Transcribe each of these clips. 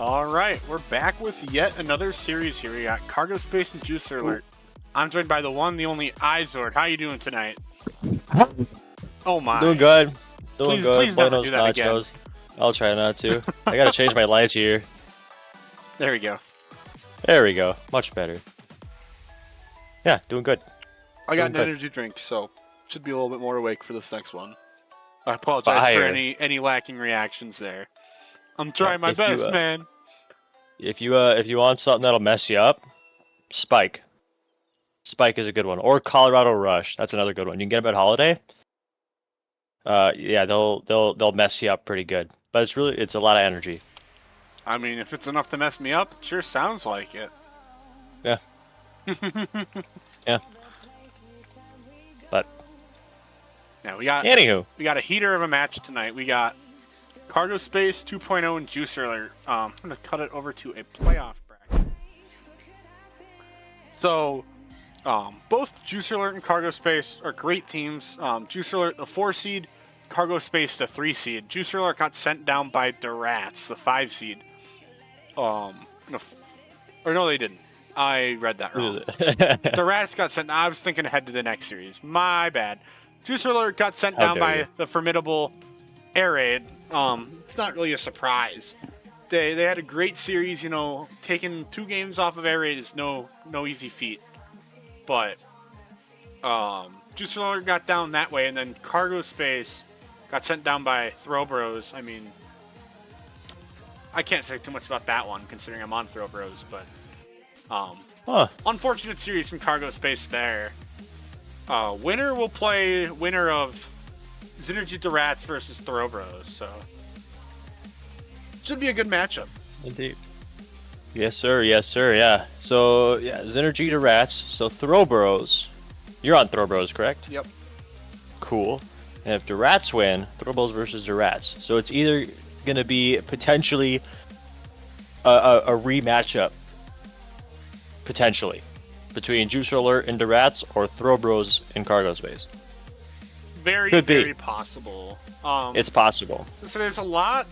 All right, we're back with yet another series here. We got Cargo Space and Juicer Alert. I'm joined by the one, the only Izord. How you doing tonight? Oh my! Doing good. Doing Please good. never do Buenos that again. nachos. I'll try not to. I gotta change my lights here. There we go. There we go. Much better. Yeah, doing good. I got an Doing good. energy drink, so should be a little bit more awake for this next one. I apologize for Fire. any lacking reactions there. I'm Yeah, trying my best, man. if you want something that'll mess you up, Spike. Spike is a good one. Or Colorado Rush. That's another good one. You can get them at Holiday. Yeah, they'll mess you up pretty good. But it's a lot of energy. I mean, if it's enough to mess me up, it sure sounds like it. Yeah. Yeah. But Now we got anywho, a heater of a match tonight. We got Cargo Space 2.0 and Juicer Alert. I'm gonna cut it over to a playoff bracket. So, both Juicer Alert and Cargo Space are great teams. Juicer Alert, the 4 seed, Cargo Space, the 3 seed. Juicer Alert got sent down by the Rats, the 5 seed. Or no, they didn't. I read that wrong. The Rats got sent. I was thinking ahead to the next series. My bad. Juicer Alert got sent How down dare by you. the formidable Air Raid. It's not really a surprise. They had a great series. You know, taking 2 games off of Air Raid is no easy feat. But Juicer Alert got down that way, and then Cargo Space got sent down by Throw Bros. I mean, I can't say too much about that one considering I'm on Throw Bros, but huh. unfortunate series from Cargo Space there. Winner will play winner of Synergy to Rats versus Throw Bros, so should be a good matchup. Indeed. Yes, sir. Yes, sir. Yeah. So, yeah, Synergy to Rats. So, Throwbros. You're on Throwbros, correct? Yep. Cool. And if the Rats win, Throwbros versus the Rats. So, it's either going to be potentially a rematchup, potentially, between Juicer Alert and the Rats or Throwbros in Cargo Space. Could be. Very possible. It's possible. So there's a lot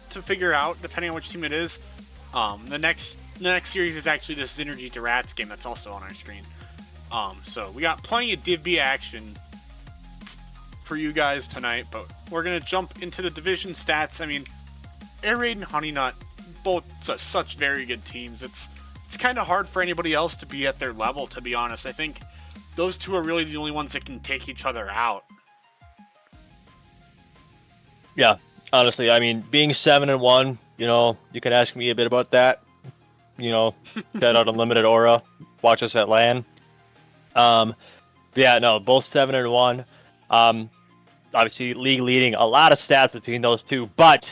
to figure out depending on which team it is. The next series is actually this Synergy to Rats game that's also on our screen. So we got plenty of Div B action for you guys tonight, but we're gonna jump into the division stats. I mean, Air Raid and Honey Nut, both such very good teams. It's kind of hard for anybody else to be at their level, to be honest. I think those two are really the only ones that can take each other out. Yeah, honestly, I mean, being 7-1, you know, you can ask me a bit about that. You know, shout out Unlimited Aura, watch us at LAN. Yeah, no, both 7-1. Obviously, league leading, a lot of stats between those two, but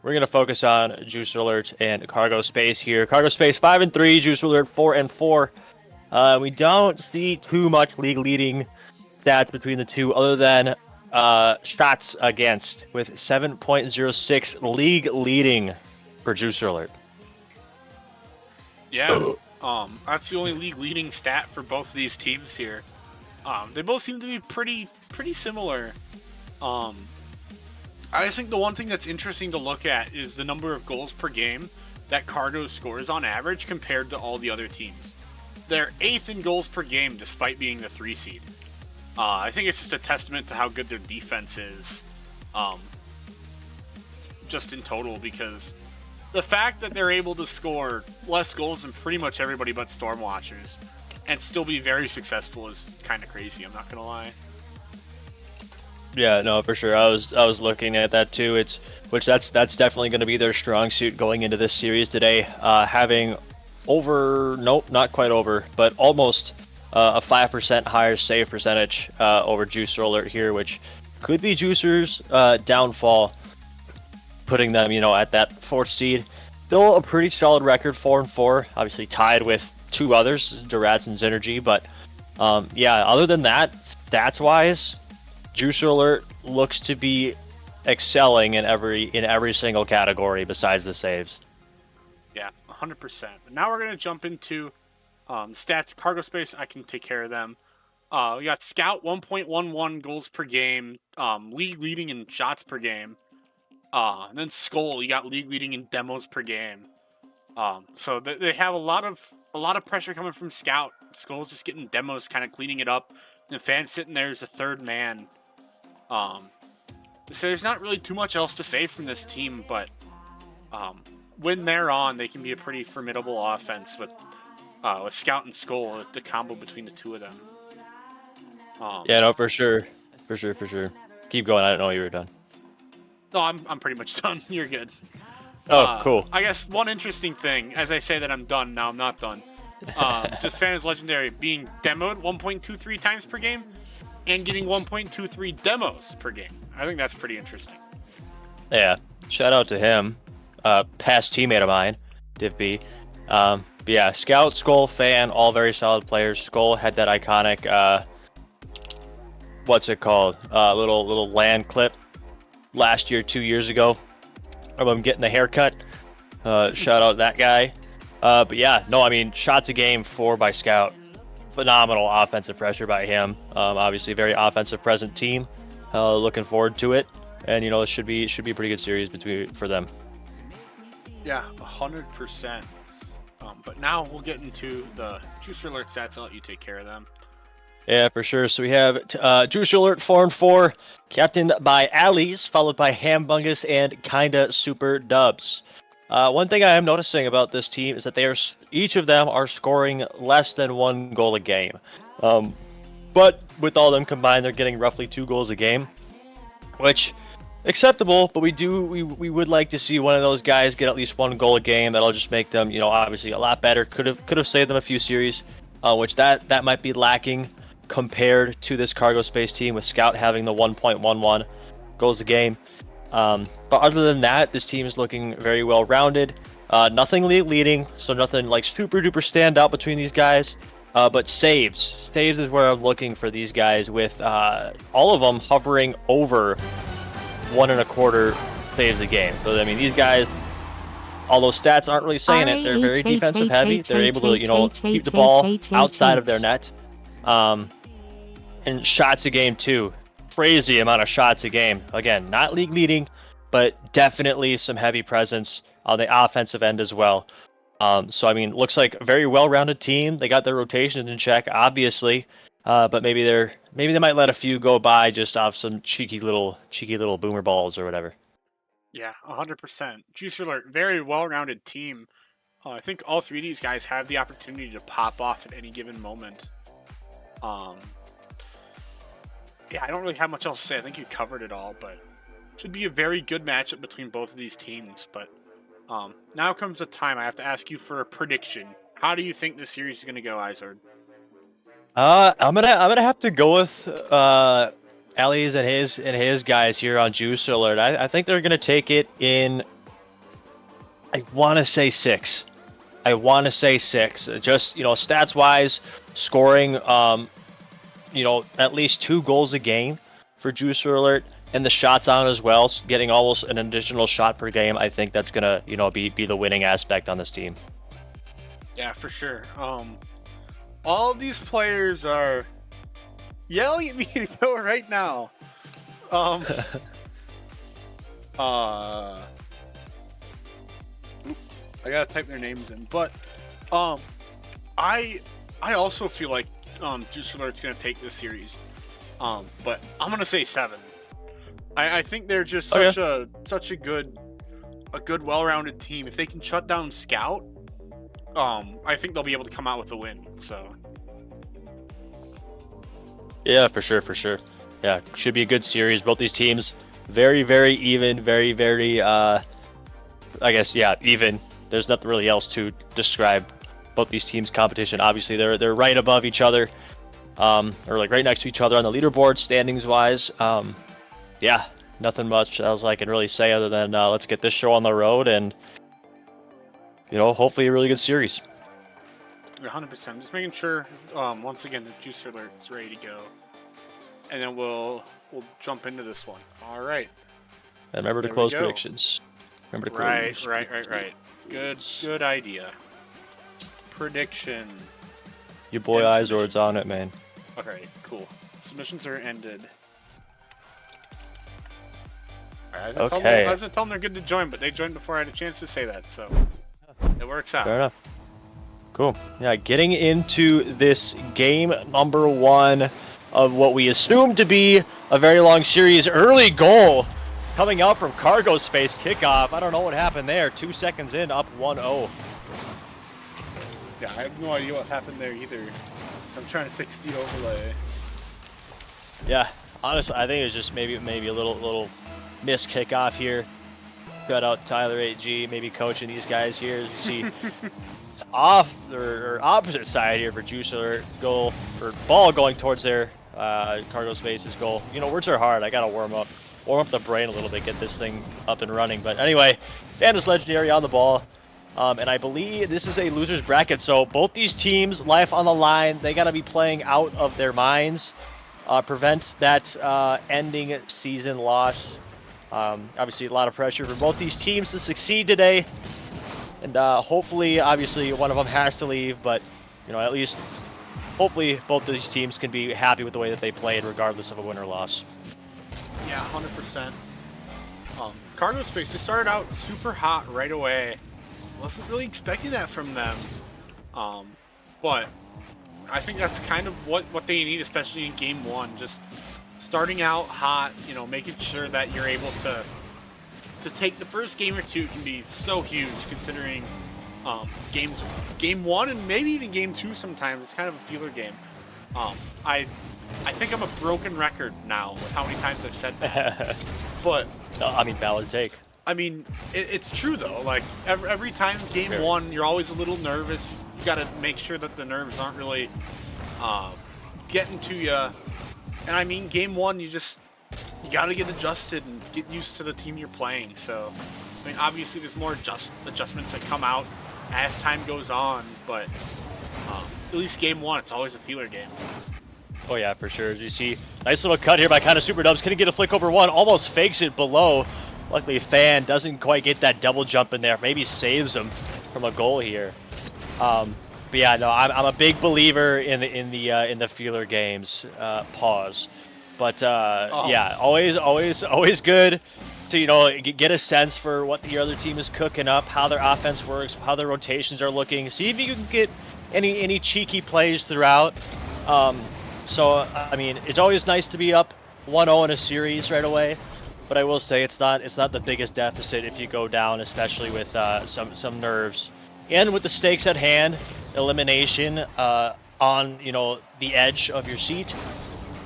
we're gonna focus on Juicer Alert and Cargo Space here. Cargo Space 5-3, Juicer Alert 4-4. We don't see too much league leading stats between the two, other than shots against with 7.06 league leading for Juicer Alert. Yeah, that's the only league leading stat for both of these teams here. They both seem to be pretty similar. I just think the one thing that's interesting to look at is the number of goals per game that Cargo scores on average compared to all the other teams. They're 8th in goals per game despite being the 3 seed. I think it's just a testament to how good their defense is, just in total, because the fact that they're able to score less goals than pretty much everybody but Stormwatchers and still be very successful is kind of crazy, I'm not gonna lie. Yeah, no, for sure. I was looking at that too. That's definitely going to be their strong suit going into this series today. Having not quite over, but almost a 5% higher save percentage over Juicer Alert here, which could be Juicer's downfall, putting them, you know, at that 4th seed. Still a pretty solid record, 4-4. Obviously tied with 2 others, Durats and Synergy, but yeah, other than that, stats-wise, Juicer Alert looks to be excelling in every single category besides the saves. Yeah, 100%. But now we're gonna jump into stats. Cargo Space, I can take care of them. We got Scout 1.11 goals per game, league leading in shots per game. And then Skull, you got league leading in demos per game. So they have a lot of pressure coming from Scout. Skull's just getting demos, kind of cleaning it up, and Fan sitting there as a third man. So there's not really too much else to say from this team, but when they're on, they can be a pretty formidable offense with Scout and Skull, the combo between the two of them. Yeah, no, for sure. For sure, for sure. Keep going. I don't know you were done. No, I'm pretty much done. You're good. Oh, cool. I guess one interesting thing, as I say that I'm done, now I'm not done. Just Fan's Legendary being demoed 1.23 times per game and getting 1.23 demos per game. I think that's pretty interesting. Yeah, shout out to him. Past teammate of mine, Div B. But yeah, Scout, Skull, Fan, all very solid players. Skull had that iconic, what's it called? Little land clip last year, 2 years ago, of him getting the haircut. Shout out that guy. But yeah, no, I mean, shots a game 4 by Scout. Phenomenal offensive pressure by him. Obviously, very offensive present team. Looking forward to it, and it should be a pretty good series for them. Yeah, 100%. But now we'll get into the Juicer Alert stats. I'll let you take care of them. Yeah, for sure. So we have Juicer Alert 4-4, captained by Allies, followed by Hambungus and Kinda Super Dubs. One thing I am noticing about this team is that each of them are scoring less than 1 goal a game. But with all of them combined, they're getting roughly 2 goals a game, which acceptable. But we would like to see one of those guys get at least 1 goal a game. That'll just make them, obviously a lot better. Could have saved them a few series, which that might be lacking compared to this Cargo Space team with Scout having the 1.11 goals a game. But other than that, this team is looking very well rounded. Nothing leading, so nothing like super duper stand out between these guys. But saves is where I'm looking for these guys, with all of them hovering over 1.25 saves a game. So I mean, these guys, although stats aren't really saying it, they're very defensive heavy. They're able to keep the ball outside of their net. And shots a game too. Crazy amount of shots a game. Again, not league leading, but definitely some heavy presence on the offensive end as well. So I mean, looks like a very well-rounded team. They got their rotations in check, obviously, but maybe they might let a few go by just off some cheeky little boomer balls or whatever. Yeah, 100%. Juicer Alert, very well-rounded team. I think all 3 of these guys have the opportunity to pop off at any given moment. Yeah, I don't really have much else to say. I think you covered it all, but it should be a very good matchup between both of these teams. But now comes the time I have to ask you for a prediction. How do you think this series is going to go, Izard? I'm gonna have to go with Ellie's and his guys here on Juice Alert. I think they're gonna take it in. I want to say 6. Just stats wise, scoring at least 2 goals a game for Juicer Alert, and the shots on as well, getting almost an additional shot per game. I think that's gonna be the winning aspect on this team. Yeah, for sure. All of these players are yelling at me to go right now. I gotta type their names in, but I also feel like Juicer Alert's gonna take this series. But I'm gonna say 7. I think they're just such a good well-rounded team. If they can shut down Scout, I think they'll be able to come out with a win. So yeah, for sure. Yeah, should be a good series. Both these teams very, very even, very, very I guess even. There's nothing really else to describe both these teams' competition. Obviously, they're right above each other, or like right next to each other on the leaderboard standings wise. Yeah, nothing much else I can really say other than let's get this show on the road and hopefully a really good series. 100%. Just making sure once again the Juicer Alert's ready to go, and then we'll jump into this one. All right. And remember to close predictions. Remember to close. Right. Good idea. Prediction. Your boy Izord's on it, man. Okay, cool. Submissions are ended. Alright, I was Okay. gonna tell them they're good to join, but they joined before I had a chance to say that, so it works out. Fair enough. Cool. Yeah, getting into this game number 1 of what we assume to be a very long series. Early goal coming out from Cargo Space kickoff. I don't know what happened there. 2 seconds in, up 1-0. Yeah, I have no idea what happened there either. So I'm trying to fix the overlay. Yeah, honestly, I think it was just maybe a little missed kickoff here. Cut out Tyler 8G, maybe coaching these guys here. You see off or opposite side here for Juicer goal or ball going towards their Cargo Space's goal. You know, words are hard. I gotta warm up the brain a little bit, get this thing up and running. But anyway, Bandit's Legendary on the ball. And I believe this is a loser's bracket, so both these teams, life on the line, they got to be playing out of their minds, prevent that ending season loss. Obviously, a lot of pressure for both these teams to succeed today, and hopefully, obviously, one of them has to leave, but you know, at least, hopefully, both of these teams can be happy with the way that they played, regardless of a win or loss. Yeah, 100%. Cargo Space, they started out super hot right away. Wasn't really expecting that from them, but I think that's kind of what they need, especially in game 1. Just starting out hot, you know, making sure that you're able to take the first game or two can be so huge, considering game 1 and maybe even game 2 sometimes. It's kind of a feeler game. I think I'm a broken record now with how many times I've said that, but I mean, valid take. I mean, it's true though. Like every time game 1, you're always a little nervous. You got to make sure that the nerves aren't really getting to you. And I mean, game 1, you got to get adjusted and get used to the team you're playing. So, I mean, obviously there's more adjustments that come out as time goes on, but at least game 1, it's always a feeler game. Oh yeah, for sure. As you see, nice little cut here by kind of Super Dubs. Couldn't get a flick over 1, almost fakes it below. Luckily, Fan doesn't quite get that double jump in there. Maybe saves him from a goal here. But yeah, no, I'm a big believer in the feeler games. Pause. But yeah, always good to, you know, get a sense for what the other team is cooking up, how their offense works, how their rotations are looking. See if you can get any cheeky plays throughout. So I mean, it's always nice to be up 1-0 in a series right away. But I will say it's not the biggest deficit if you go down, especially with some nerves, and with the stakes at hand, elimination on, you know, the edge of your seat.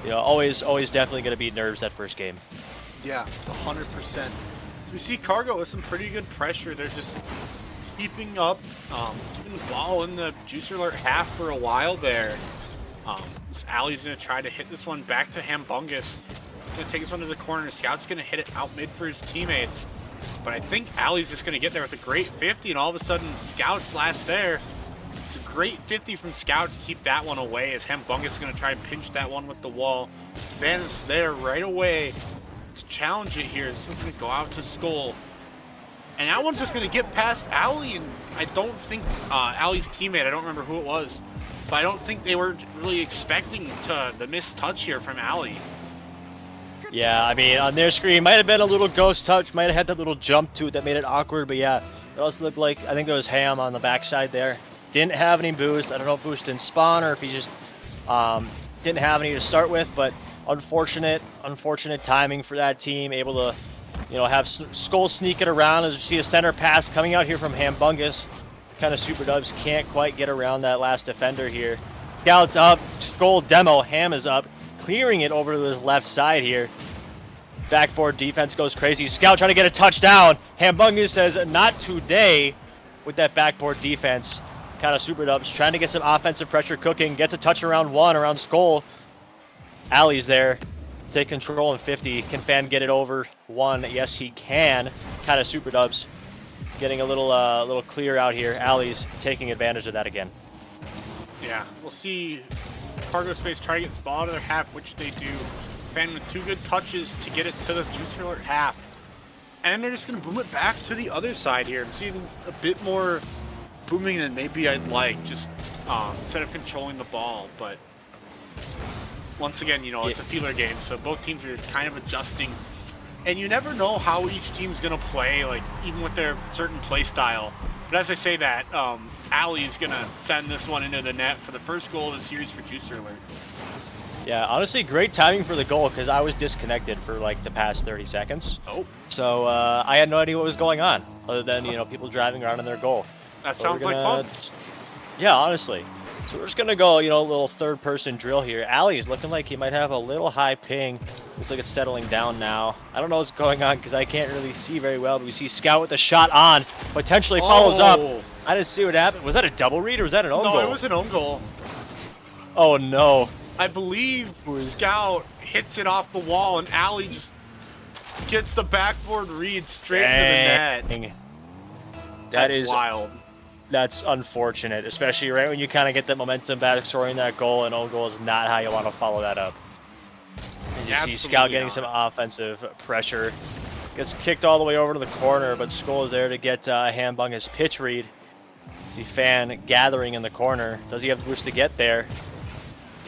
You know, always definitely going to be nerves that first game. Yeah, 100%. So we see Cargo with some pretty good pressure. They're just keeping up, keeping the ball in the Juicer Alert half for a while there. Ali's going to try to hit this one back to Hambungus. He's going to take this one to the corner. Scout's going to hit it out mid for his teammates. But I think Ali's just going to get there with a great 50, and all of a sudden, Scout's last there. It's a great 50 from Scout to keep that one away, as Hambungus is going to try and pinch that one with the wall. Van's there right away to challenge it here. This one's going to go out to Skull. And that one's just going to get past Ali, and I don't think Ali's teammate, I don't remember who it was, but I don't think they were really expecting the missed touch here from Ali. Yeah, I mean, on their screen, might have been a little ghost touch, might have had that little jump to it that made it awkward, but yeah, it also looked like, I think there was Ham on the backside there. Didn't have any boost. I don't know if boost didn't spawn or if he just didn't have any to start with, but unfortunate timing for that team, able to, you know, have Skull sneak it around. As you see a center pass coming out here from Hambungus. Kind of Super Dubs can't quite get around that last defender here. Scout's up, Skull demo, Ham is up, clearing it over to his left side here. Backboard defense goes crazy. Scout trying to get a touchdown. Hambungus says, not today with that backboard defense. Kind of Super Dubs trying to get some offensive pressure cooking. Gets a touch around one, around Skull. Ali's there. Take control in 50. Can Fan get it over one? Yes, he can. Kind of Super Dubs getting a little clear out here. Ali's taking advantage of that again. Yeah, we'll see Cargo Space try to get this ball out of their half, which they do. Fan with two good touches to get it to the Juicer Alert half. And they're just going to boom it back to the other side here. I'm seeing a bit more booming than maybe I'd like, just instead of controlling the ball. But once again, you know, it's a feeler game, so both teams are kind of adjusting. And you never know how each team's going to play, like, even with their certain play style. But as I say that, Allie's going to send this one into the net for the first goal of the series for Juicer Alert. Yeah, honestly, great timing for the goal because I was disconnected for like the past 30 seconds. Oh. So I had no idea what was going on other than, people driving around in their goal. That sounds like fun. Yeah, honestly. So we're just going to go, a little third-person drill here. Allie's looking like he might have a little high ping. Looks like it's settling down now. I don't know what's going on because I can't really see very well, but we see Scout with the shot on. Potentially follows up. I didn't see what happened. Was that a double read or was that an own goal? No, it was an own goal. Oh, no. I believe Scout hits it off the wall and Allie just gets the backboard read straight into the net. That's wild. That's unfortunate, especially right when you kind of get that momentum back, scoring that goal, and own goal is not how you want to follow that up. And you see Scout getting some offensive pressure. Gets kicked all the way over to the corner, but Skull is there to get Hambunga's pitch read. See Fan gathering in the corner. Does he have the boost to get there?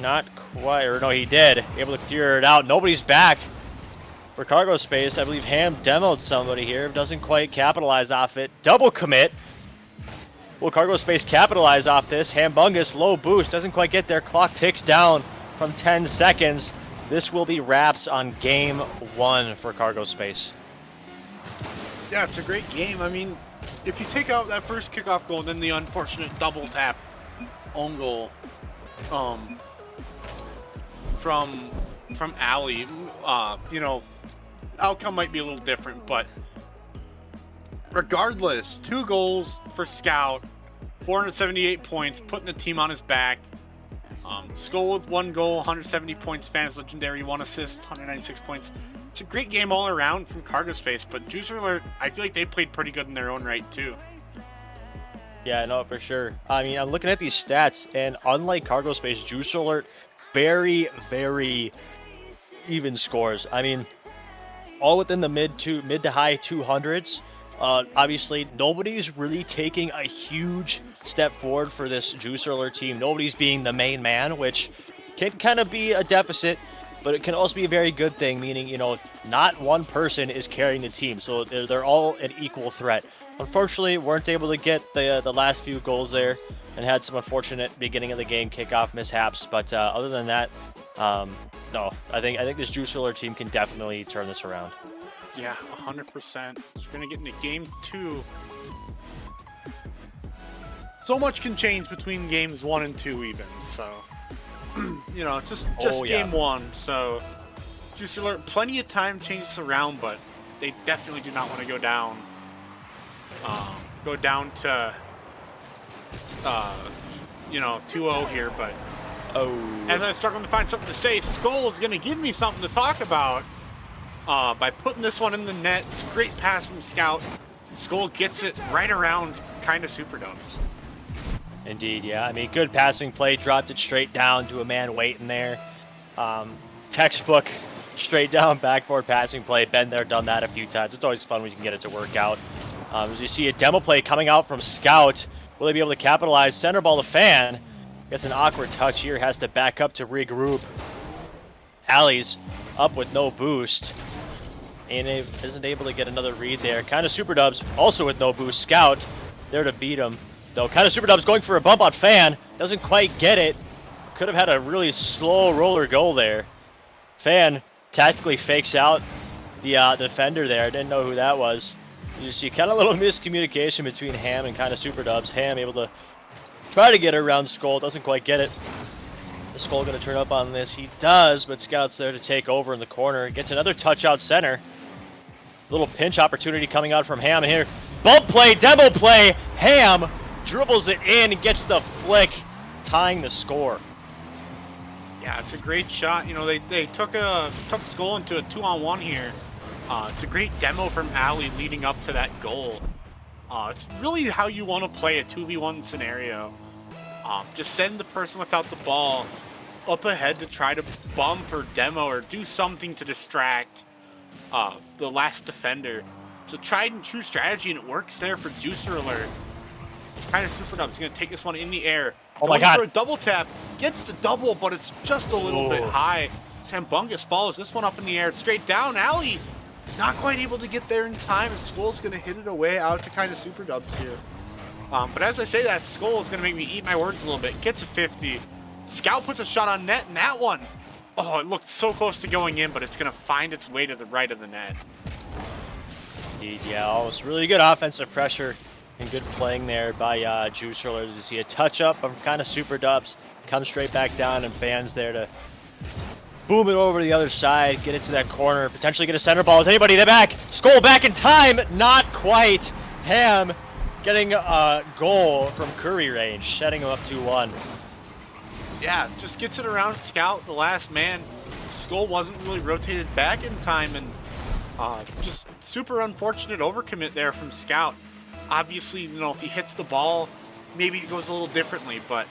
Not quite, or no, he did. Able to clear it out. Nobody's back for cargo space. I believe Ham demoed somebody here. Doesn't quite capitalize off it. Double commit. Will cargo space capitalize off this? Hambungus, low boost. Doesn't quite get there. Clock ticks down from 10 seconds. This will be wraps on game 1 for cargo space. Yeah, it's a great game. I mean, if you take out that first kickoff goal and then the unfortunate double tap own goal, from Allie, outcome might be a little different, but regardless, 2 goals for Scout, 478 points, putting the team on his back. Skull with 1 goal, 170 points, Fans Legendary, 1 assist, 196 points. It's a great game all around from Cargo Space, but Juicer Alert, I feel like they played pretty good in their own right too. Yeah, no, for sure. I mean, I'm looking at these stats, and unlike Cargo Space, Juicer Alert, very, very even scores. I mean, all within the mid to high 200s. Obviously, nobody's really taking a huge step forward for this Juicer Alert team. Nobody's being the main man, which can kind of be a deficit, but it can also be a very good thing, meaning, not one person is carrying the team, so they're all an equal threat. Unfortunately, weren't able to get the last few goals there and had some unfortunate beginning of the game kickoff mishaps, but other than that, no, I think this Juicer Alert team can definitely turn this around. Yeah, 100%. So we're going to get into game 2. So much can change between games 1 and 2 even, so, it's just game 1, so Juicer Alert, plenty of time to change this around, but they definitely do not want to go down to, 2-0 here, but as I was struggling to find something to say, Skull is going to give me something to talk about. By putting this one in the net. It's a great pass from Scout. Skull gets it right around kind of super dubs. Indeed, yeah. I mean, good passing play. Dropped it straight down to a man waiting there. Textbook straight down backboard passing play. Been there, done that a few times. It's always fun when you can get it to work out. As you see a demo play coming out from Scout. Will they be able to capitalize? Center ball to Fan. Gets an awkward touch here. Has to back up to regroup. Allie's up with no boost. And isn't able to get another read there. Kind of super dubs, also with no boost. Scout there to beat him. Though kind of super dubs going for a bump on Fan. Doesn't quite get it. Could have had a really slow roller goal there. Fan tactically fakes out the defender there. I didn't know who that was. You see kind of a little miscommunication between Ham and kind of super dubs. Ham able to try to get it around Skull. Doesn't quite get it. Is Skull going to turn up on this? He does, but Scout's there to take over in the corner. Gets another touch out center. Little pinch opportunity coming out from Ham here. Bump play, demo play. Ham dribbles it in and gets the flick, tying the score. Yeah, it's a great shot. They took Skull into a 2-on-1 here. It's a great demo from Allie leading up to that goal. It's really how you want to play a 2v1 scenario. Just send the person without the ball up ahead to try to bump or demo or do something to distract the last defender. It's a tried and true strategy, and it works there for Juicer Alert. It's kind of super dumb. He's going to take this one in the air. Oh my God. For a double tap. Gets the double, but it's just a little bit high. Hambungus follows this one up in the air. Straight down. Allie not quite able to get there in time. Skull's going to hit it away out to kind of super dubs here. But as I say that, Skull is going to make me eat my words a little bit. Gets a 50. Scout puts a shot on net, and that one, oh, it looked so close to going in, but it's going to find its way to the right of the net. Indeed, yeah, it was really good offensive pressure and good playing there by Dcrl. To see a touch up from kind of super dubs, come straight back down, and fans there to boom it over to the other side, get it to that corner, potentially get a center ball. Is anybody in the back? Skull back in time, not quite. Ham getting a goal from Curry range, setting him up 2-1. Yeah, just gets it around Scout, the last man. Skull wasn't really rotated back in time, and just super unfortunate overcommit there from Scout. Obviously, you know, if he hits the ball, maybe it goes a little differently, but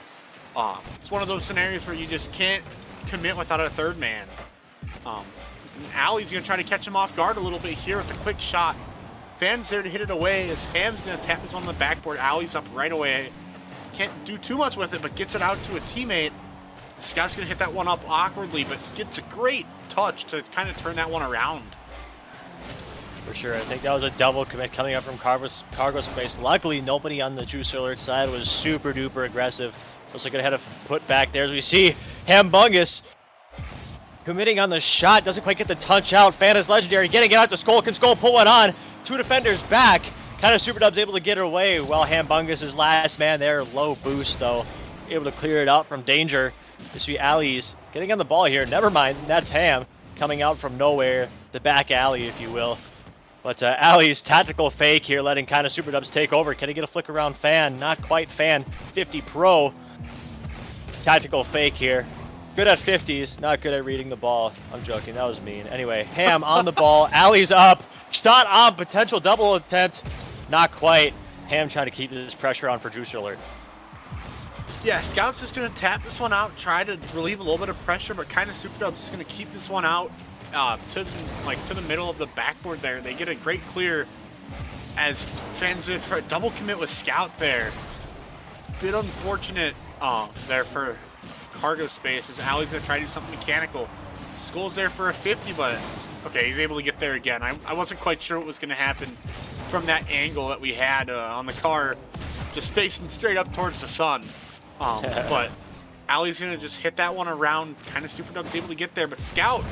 it's one of those scenarios where you just can't commit without a third man. Alley's going to try to catch him off guard a little bit here with a quick shot. Fan's there to hit it away as Ham's going to tap this one on the backboard. Alley's up right away. Can't do too much with it, but gets it out to a teammate. Scott's going to hit that one up awkwardly, but gets a great touch to kind of turn that one around. For sure, I think that was a double commit coming up from Cargo Space. Luckily, nobody on the Dcrl side was super duper aggressive. Looks like it had a put back there as we see Hambungus committing on the shot. Doesn't quite get the touch out. Fan is legendary. Getting it out to Skull. Can Skull pull one on? Two defenders back. Kind of super dubs able to get it away while Hambungus is last man there. Low boost though. Able to clear it out from danger. This will be Alley's getting on the ball here. Never mind. That's Ham coming out from nowhere. The back alley, if you will. But Alley's tactical fake here, letting kind of super dubs take over. Can he get a flick around Fan? Not quite Fan. 50 pro. Tactical fake here. Good at 50s, not good at reading the ball. I'm joking, that was mean. Anyway, Ham on the ball. Alley's up. Shot on, potential double attempt. Not quite. Ham trying to keep this pressure on for Dcrl. Yeah, Scout's just going to tap this one out, try to relieve a little bit of pressure, but kind of super dubs just going to keep this one out to the middle of the backboard there. They get a great clear as fans going to try double commit with Scout there. Bit unfortunate there for Cargo Space as Alley's going to try to do something mechanical. Skull's there for a 50, but okay, he's able to get there again. I wasn't quite sure what was going to happen from that angle that we had on the car, just facing straight up towards the sun. But Alley's going to just hit that one around. Kind of super dub's able to get there, but Scout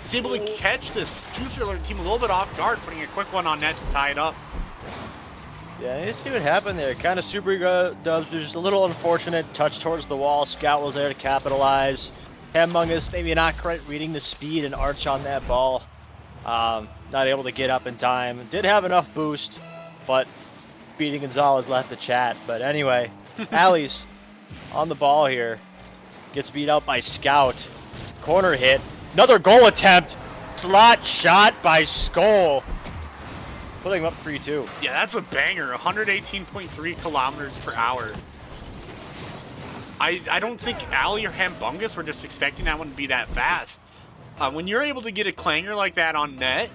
is able to catch this Dcrl team a little bit off guard, putting a quick one on net to tie it up. Yeah, you see what happened there. Kind of super dubs, just a little unfortunate touch towards the wall. Scout was there to capitalize. Hambungus maybe not quite reading the speed and arch on that ball. Not able to get up in time. Did have enough boost, but Speedy Gonzalez left the chat. But anyway, Alley's on the ball here. Gets beat out by Scout. Corner hit. Another goal attempt. Slot shot by Skull. Putting him up 3-2. Yeah, that's a banger. 118.3 kilometers per hour. I don't think Alley or Hambungus were just expecting that one to be that fast. When you're able to get a clanger like that on net,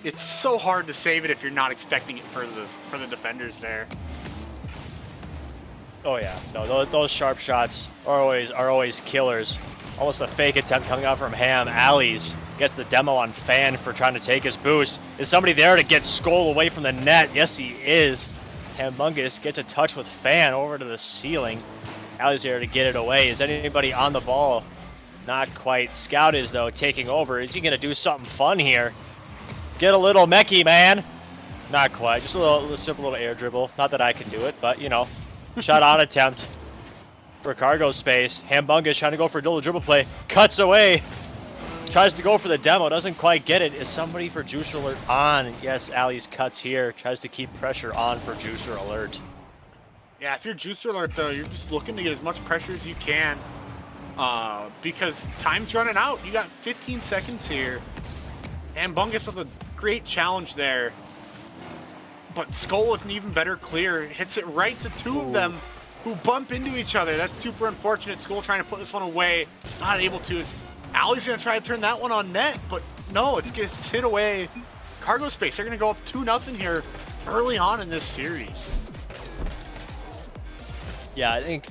it's so hard to save it if you're not expecting it for the defenders there. Oh yeah, no, those sharp shots are always killers. Almost a fake attempt coming out from Ham. Alley's gets the demo on Fan for trying to take his boost. Is somebody there to get Skull away from the net? Yes, he is. Hambungus gets a touch with Fan over to the ceiling. Alley's there to get it away. Is anybody on the ball? Not quite. Scout is, though, taking over. Is he going to do something fun here? Get a little mechie, man. Not quite. Just a simple little air dribble. Not that I can do it, but, you know. Shot on attempt for Cargo Space. Hambungus trying to go for a double dribble play. Cuts away. Tries to go for the demo. Doesn't quite get it. Is somebody for Dcrl on? Yes, Alley's cuts here. Tries to keep pressure on for Dcrl. Yeah, if you're Dcrl, though, you're just looking to get as much pressure as you can because time's running out. You got 15 seconds here. Hambungus with a great challenge there. But Skull with an even better clear. Hits it right to two of them who bump into each other. That's super unfortunate. Skull trying to put this one away. Not able to. Alley's going to try to turn that one on net, but no, it gets hit away. Cargo Space, they're going to go up 2-0 here early on in this series. Yeah, I think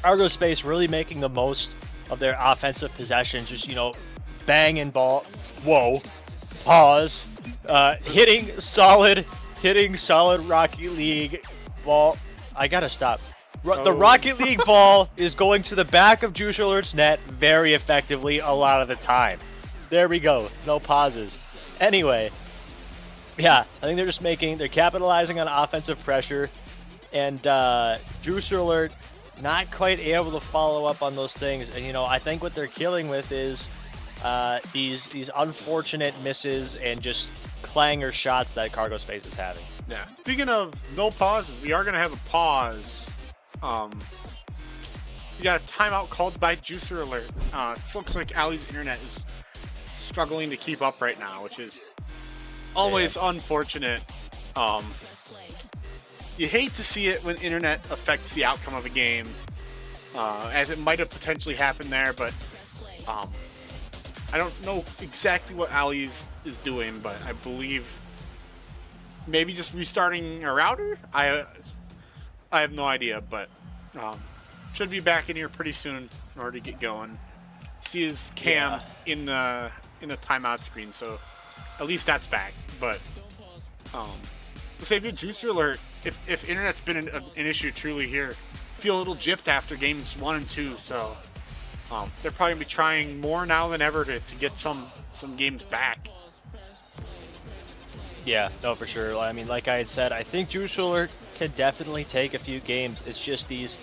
Cargo Space really making the most of their offensive possession. Just, you know, banging ball. Whoa. Pause. Hitting solid Rocket League ball. I gotta stop. The Rocket League ball is going to the back of Juice Alert's net very effectively a lot of the time. There we go. No pauses. Anyway, yeah, I think they're capitalizing on offensive pressure, and Juice Alert not quite able to follow up on those things. And you know, I think what they're killing with is these unfortunate misses and just clanger shots that Cargo Space is having. Yeah. Speaking of no pauses, we are gonna have a pause. We got a timeout called by Juicer Alert. It looks like Ali's internet is struggling to keep up right now, which is always unfortunate. You hate to see it when internet affects the outcome of a game, as it might have potentially happened there, but I don't know exactly what Ali is doing, but I believe maybe just restarting a router? I have no idea, but should be back in here pretty soon in order to get going. See his cam in the timeout screen, so at least that's back. But to save you, Juicer Alert, if internet's been an issue truly here, feel a little gypped after games 1 and 2, so they're probably gonna be trying more now than ever to get some games back. Yeah, no, for sure. I mean, like I had said, I think Juice Alert can definitely take a few games. It's just these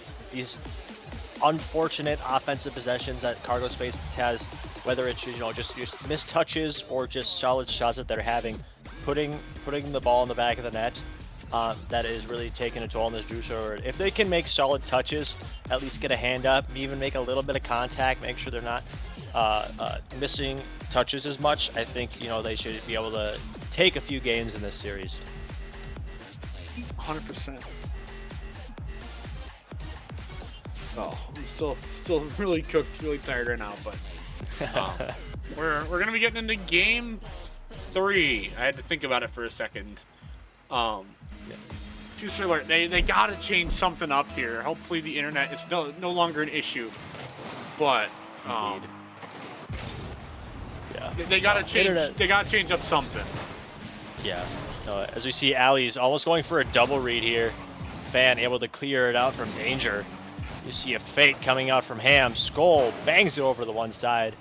unfortunate offensive possessions that Cargo Space has, whether it's just missed touches or just solid shots that they're having, putting the ball in the back of the net. That is really taking a toll on this Juice Alert. If they can make solid touches, at least get a hand up, even make a little bit of contact, make sure they're not missing touches as much, I think they should be able to take a few games in this series. 100%. Oh, I'm still really cooked, really tired right now, but we're gonna be getting into game 3. I had to think about it for a second. Juicer Alert, they gotta change something up here. Hopefully the internet is no longer an issue, but yeah, they gotta change. They gotta change up something. Yeah. As we see, Ali's almost going for a double read here. Fan able to clear it out from danger. You see a fake coming out from Ham. Skull bangs it over the one side.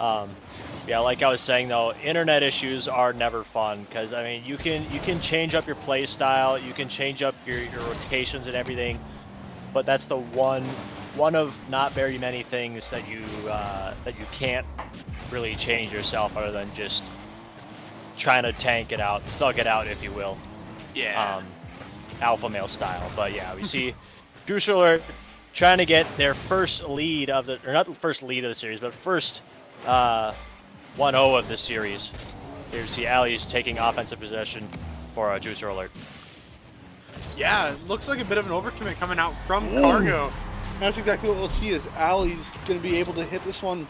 Yeah, like I was saying though, internet issues are never fun because I mean you can change up your play style, you can change up your rotations and everything, but that's the one of not very many things that you can't really change yourself other than just trying to tank it out, thug it out, if you will. Yeah. Alpha male style. But yeah, we see Juice Alert trying to get their first lead of or not the first lead of the series, but first 1-0 of the series. Here we see Ali's taking offensive possession for Juicer Alert. Yeah, it looks like a bit of an overcommit coming out from Cargo. That's exactly what we'll see is Ali's going to be able to hit this one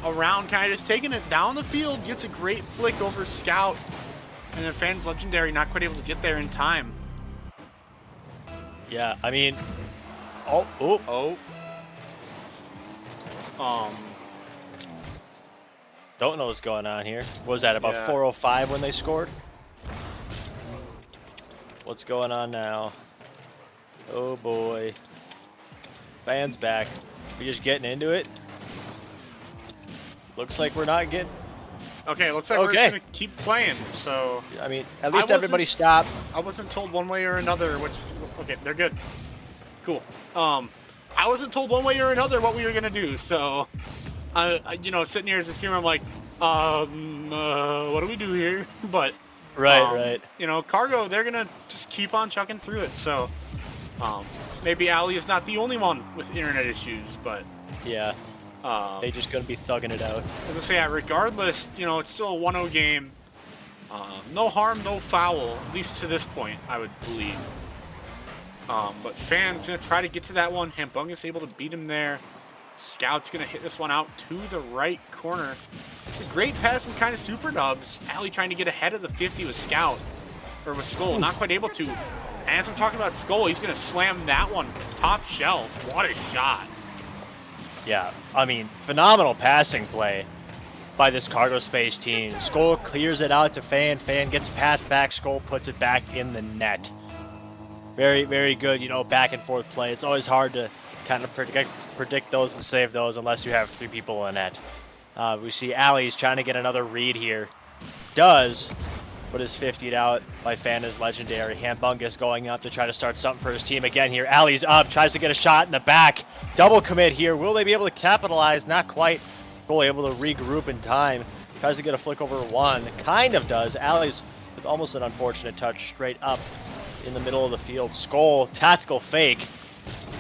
around, kind of just taking it down the field, gets a great flick over Scout, and then Fan's Legendary not quite able to get there in time. Yeah, I mean, don't know what's going on here. What was that, about 4:05 when they scored? What's going on now? Oh boy. Fan's back. We just getting into it? Looks like we're not getting... Okay, looks like we're just going to keep playing, so... I mean, at least everybody stopped. I wasn't told one way or another which... Okay, they're good. Cool. I wasn't told one way or another what we were going to do, so... sitting here as a streamer, I'm like, what do we do here? But... Right. Cargo, they're going to just keep on chucking through it, so... maybe Ali is not the only one with internet issues, but... Yeah. They just gonna be thugging it out. As I say, regardless, it's still a 1-0 game. No harm, no foul, at least to this point, I would believe. But Fan's gonna try to get to that one. Hambungus able to beat him there. Scout's gonna hit this one out to the right corner. It's a great pass from kind of super dubs. Ali trying to get ahead of the 50 with Scout, or with Skull, not quite able to. And as I'm talking about Skull, he's gonna slam that one top shelf. What a shot. Yeah, I mean, phenomenal passing play. by this Cargo Space team. Skull clears it out to Fan. Fan gets passed back. Skull puts it back in the net. Very, very good, you know, back and forth play. It's always hard to kind of predict those and save those unless you have 3 people in net. We see Alley's trying to get another read here. Does, but is 50'd out by Fan is legendary. Hambungus going up to try to start something for his team again here. Alley's up, tries to get a shot in the back. Double commit here. Will they be able to capitalize? Not quite. Goal able to regroup in time. Tries to get a flick over 1. Kind of does. Alley's with almost an unfortunate touch straight up in the middle of the field. Skull, tactical fake.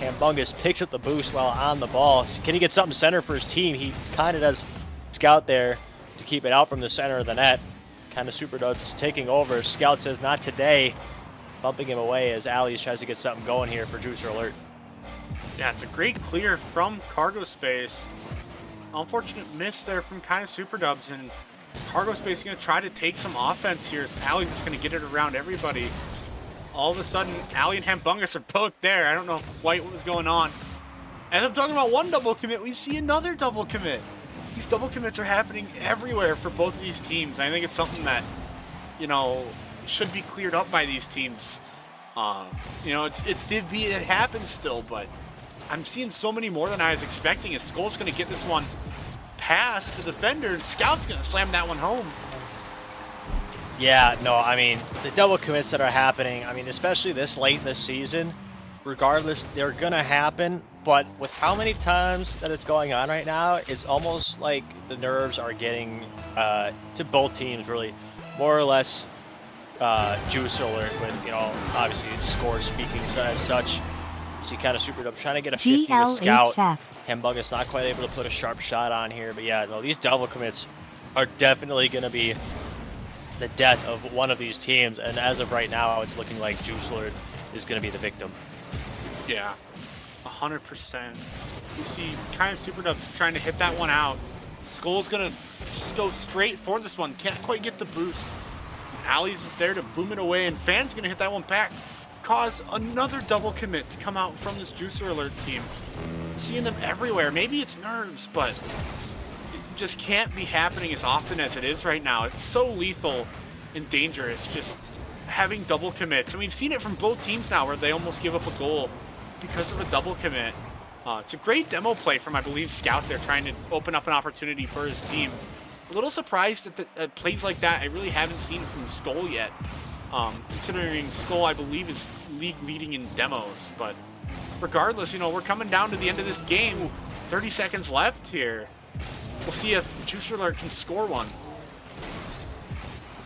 Hambungus picks up the boost while on the ball. Can he get something center for his team? He kind of does scout there to keep it out from the center of the net. Kind of super does taking over. Scout says not today. Bumping him away as Alley's tries to get something going here for Juicer Alert. Yeah, it's a great clear from Cargo Space. Unfortunate miss there from kind of Super Dubs, and Cargo Space is going to try to take some offense here. So Alley's just going to get it around everybody. All of a sudden, Alley and Hambungus are both there. I don't know quite what was going on. As I'm talking about one double commit, we see another double commit. These double commits are happening everywhere for both of these teams. I think it's something that, you know, should be cleared up by these teams. You know, it's Div B, it happens still, but I'm seeing so many more than I was expecting. As Skull's going to get this one past the defender, and Scout's going to slam that one home. Yeah, no, I mean, the double commits that are happening, I mean, especially this late in the season, regardless, they're going to happen. But with how many times that it's going on right now, it's almost like the nerves are getting to both teams, really, more or less Juice Alert with, you know, obviously score speaking as such. So he kind of supered up, trying to get a 50 with Scout. Hambungus not quite able to put a sharp shot on here. But yeah, no, these double commits are definitely going to be the death of one of these teams. And as of right now, it's looking like Juice Alert is going to be the victim. Yeah, 100%. You see kind of Super Dubs trying to hit that one out. Skull's going to just go straight for this one. Can't quite get the boost. Alley's is there to boom it away, and Fan's going to hit that one back. Cause another double commit to come out from this Juicer Alert team. Seeing them everywhere. Maybe it's nerves, but it just can't be happening as often as it is right now. It's so lethal and dangerous just having double commits. And we've seen it from both teams now where they almost give up a goal because of a double commit. It's a great demo play from, I believe, Scout there, trying to open up an opportunity for his team. A little surprised at plays like that. I really haven't seen it from Skull yet. Considering Skull, I believe, is league leading in demos. But regardless, you know, we're coming down to the end of this game. 30 seconds left here. We'll see if Juicer Alert can score one.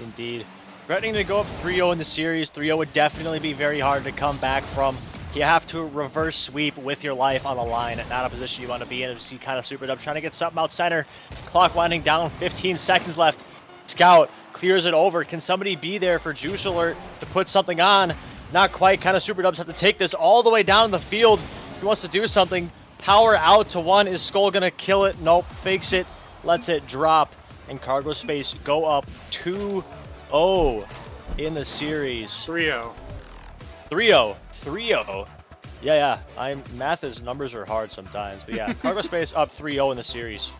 Indeed. Threatening to go up 3-0 in the series. 3-0 would definitely be very hard to come back from. You have to reverse sweep with your life on the line. Not a position you want to be in. You see kind of Super Dub trying to get something out center. Clock winding down. 15 seconds left. Scout clears it over. Can somebody be there for Juice Alert to put something on? Not quite. Kind of Super Dubs have to take this all the way down the field. He wants to do something. Power out to 1. Is Skull going to kill it? Nope. Fakes it. Lets it drop. And Cargo Space go up 2-0 in the series. 3-0. 3-0. 3-0. Yeah. Math's numbers are hard sometimes. But yeah, Cargo Space up 3-0 in the series.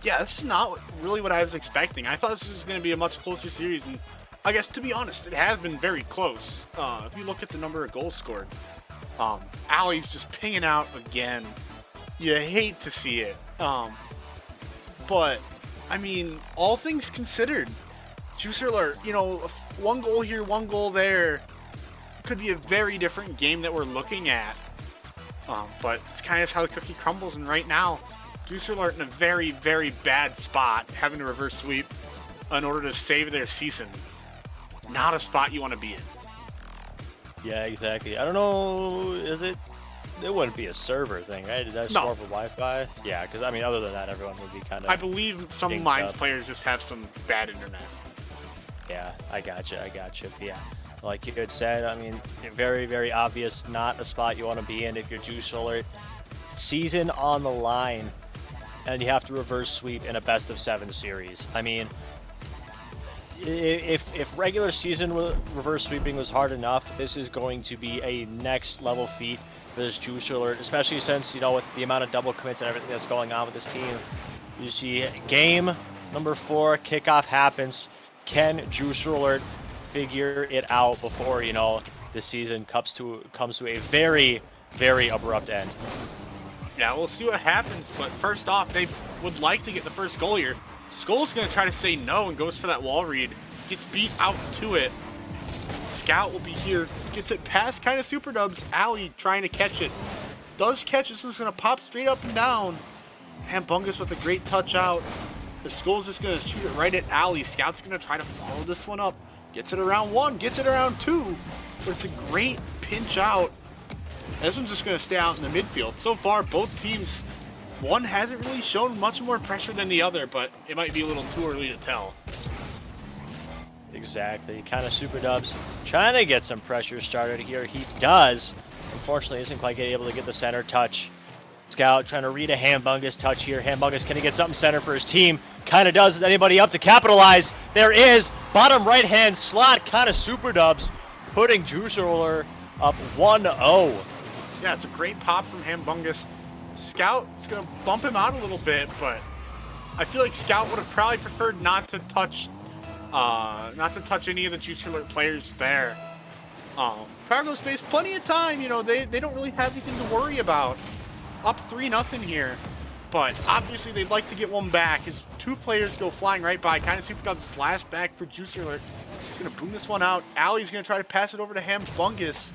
Yeah, this is not really what I was expecting. I thought this was going to be a much closer series, and I guess, to be honest, it has been very close. If you look at the number of goals scored, Alley's just pinging out again. You hate to see it. But, I mean, all things considered, Juicer Alert, you know, one goal here, one goal there, could be a very different game that we're looking at. But it's kind of how the cookie crumbles, and right now, Juicer Alert in a very, very bad spot, having to reverse sweep in order to save their season. Not a spot you want to be in. Yeah, exactly. I don't know, is it? It wouldn't be a server thing, right? Is that No. more for Wi-Fi? Yeah, because I mean, other than that, everyone would be kind of. I believe some dinged Mines up. players just have some bad internet. Yeah, I gotcha. Yeah, like you had said, I mean, very, very obvious, not a spot you want to be in if you're Juice Alert. Season on the line, and you have to reverse sweep in a best of 7 series. I mean, if regular season reverse sweeping was hard enough, this is going to be a next level feat for this Juice Alert, especially since, you know, with the amount of double commits and everything that's going on with this team. You see game number 4, kickoff happens. Can Juicer Alert figure it out before, you know, the season comes to a very, very abrupt end? Yeah, we'll see what happens, but first off, they would like to get the first goal here. Skull's going to try to say no and goes for that wall read. Gets beat out to it. Scout will be here. Gets it past kind of Super Dubs. Alley trying to catch it. Does catch it, so it's going to pop straight up and down. Hambungus with a great touch out. The Skull's just going to shoot it right at Alley. Scout's going to try to follow this one up. Gets it around 1, gets it around 2. But it's a great pinch out. This one's just going to stay out in the midfield. So far, both teams, one hasn't really shown much more pressure than the other, but it might be a little too early to tell. Exactly. Kind of Super Dubs trying to get some pressure started here. He does. Unfortunately, isn't quite able to get the center touch. Scout trying to read a Hambungus touch here. Hambungus, can he get something center for his team? Kind of does. Is anybody up to capitalize? There is. Bottom right-hand slot, kind of Super Dubs, putting Juicer up 1-0. Yeah, it's a great pop from Hambungus. Scout is going to bump him out a little bit, but I feel like Scout would have probably preferred not to touch any of the Juicer Alert players there. Cargo Space, plenty of time. You know, they don't really have anything to worry about. Up 3-0 here, but obviously they'd like to get one back as 2 players go flying right by. Kind of Super Dubs flash back for Juicer Alert. He's going to boom this one out. Alley's going to try to pass it over to Hambungus.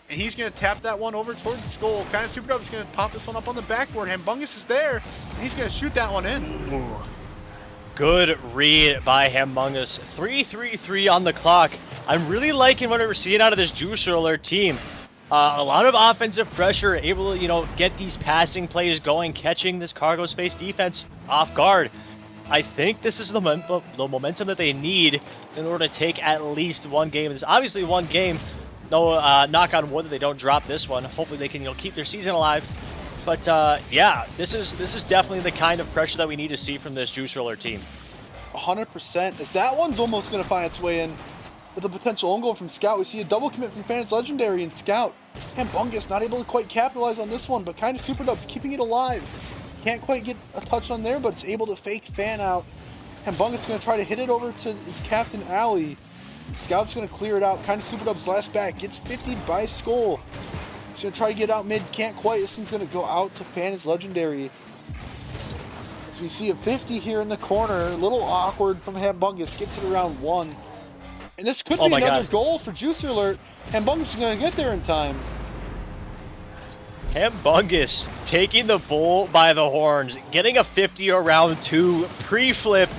And he's going to tap that one over towards the Skull. Kind of Super Dubs is going to pop this one up on the backboard. Hambungus is there, and he's going to shoot that one in. Ooh. Good read by Hambungus. 3-3-3 on the clock. I'm really liking what we're seeing out of this Juicer Alert team. A lot of offensive pressure, able to, you know, get these passing plays going, catching this Cargo Space defense off guard. I think this is the momentum that they need in order to take at least one game. There's obviously one game. No, knock on wood that they don't drop this one. Hopefully they can, you know, keep their season alive. But yeah, this is definitely the kind of pressure that we need to see from this Juicer Alert team. 100%. As that one's almost going to find its way in with a potential own goal from Scout. We see a double commit from Fans Legendary and Scout. Hambungus not able to quite capitalize on this one, but kind of Super Dubs keeping it alive. Can't quite get a touch on there, but it's able to fake fan out. Hambungus going to try to hit it over to his captain, Alley. Scout's going to clear it out. Kind of Super Dubs last back. Gets 50'd by Skull. He's going to try to get out mid. Can't quite. This one's going to go out to Fans Legendary. As we see a 50 here in the corner. A little awkward from Hambungus. Gets it around 1. And this could be another goal for Juicer Alert. Hambungus is going to get there in time. Hambungus taking the bull by the horns, getting a 50 around 2, pre-flip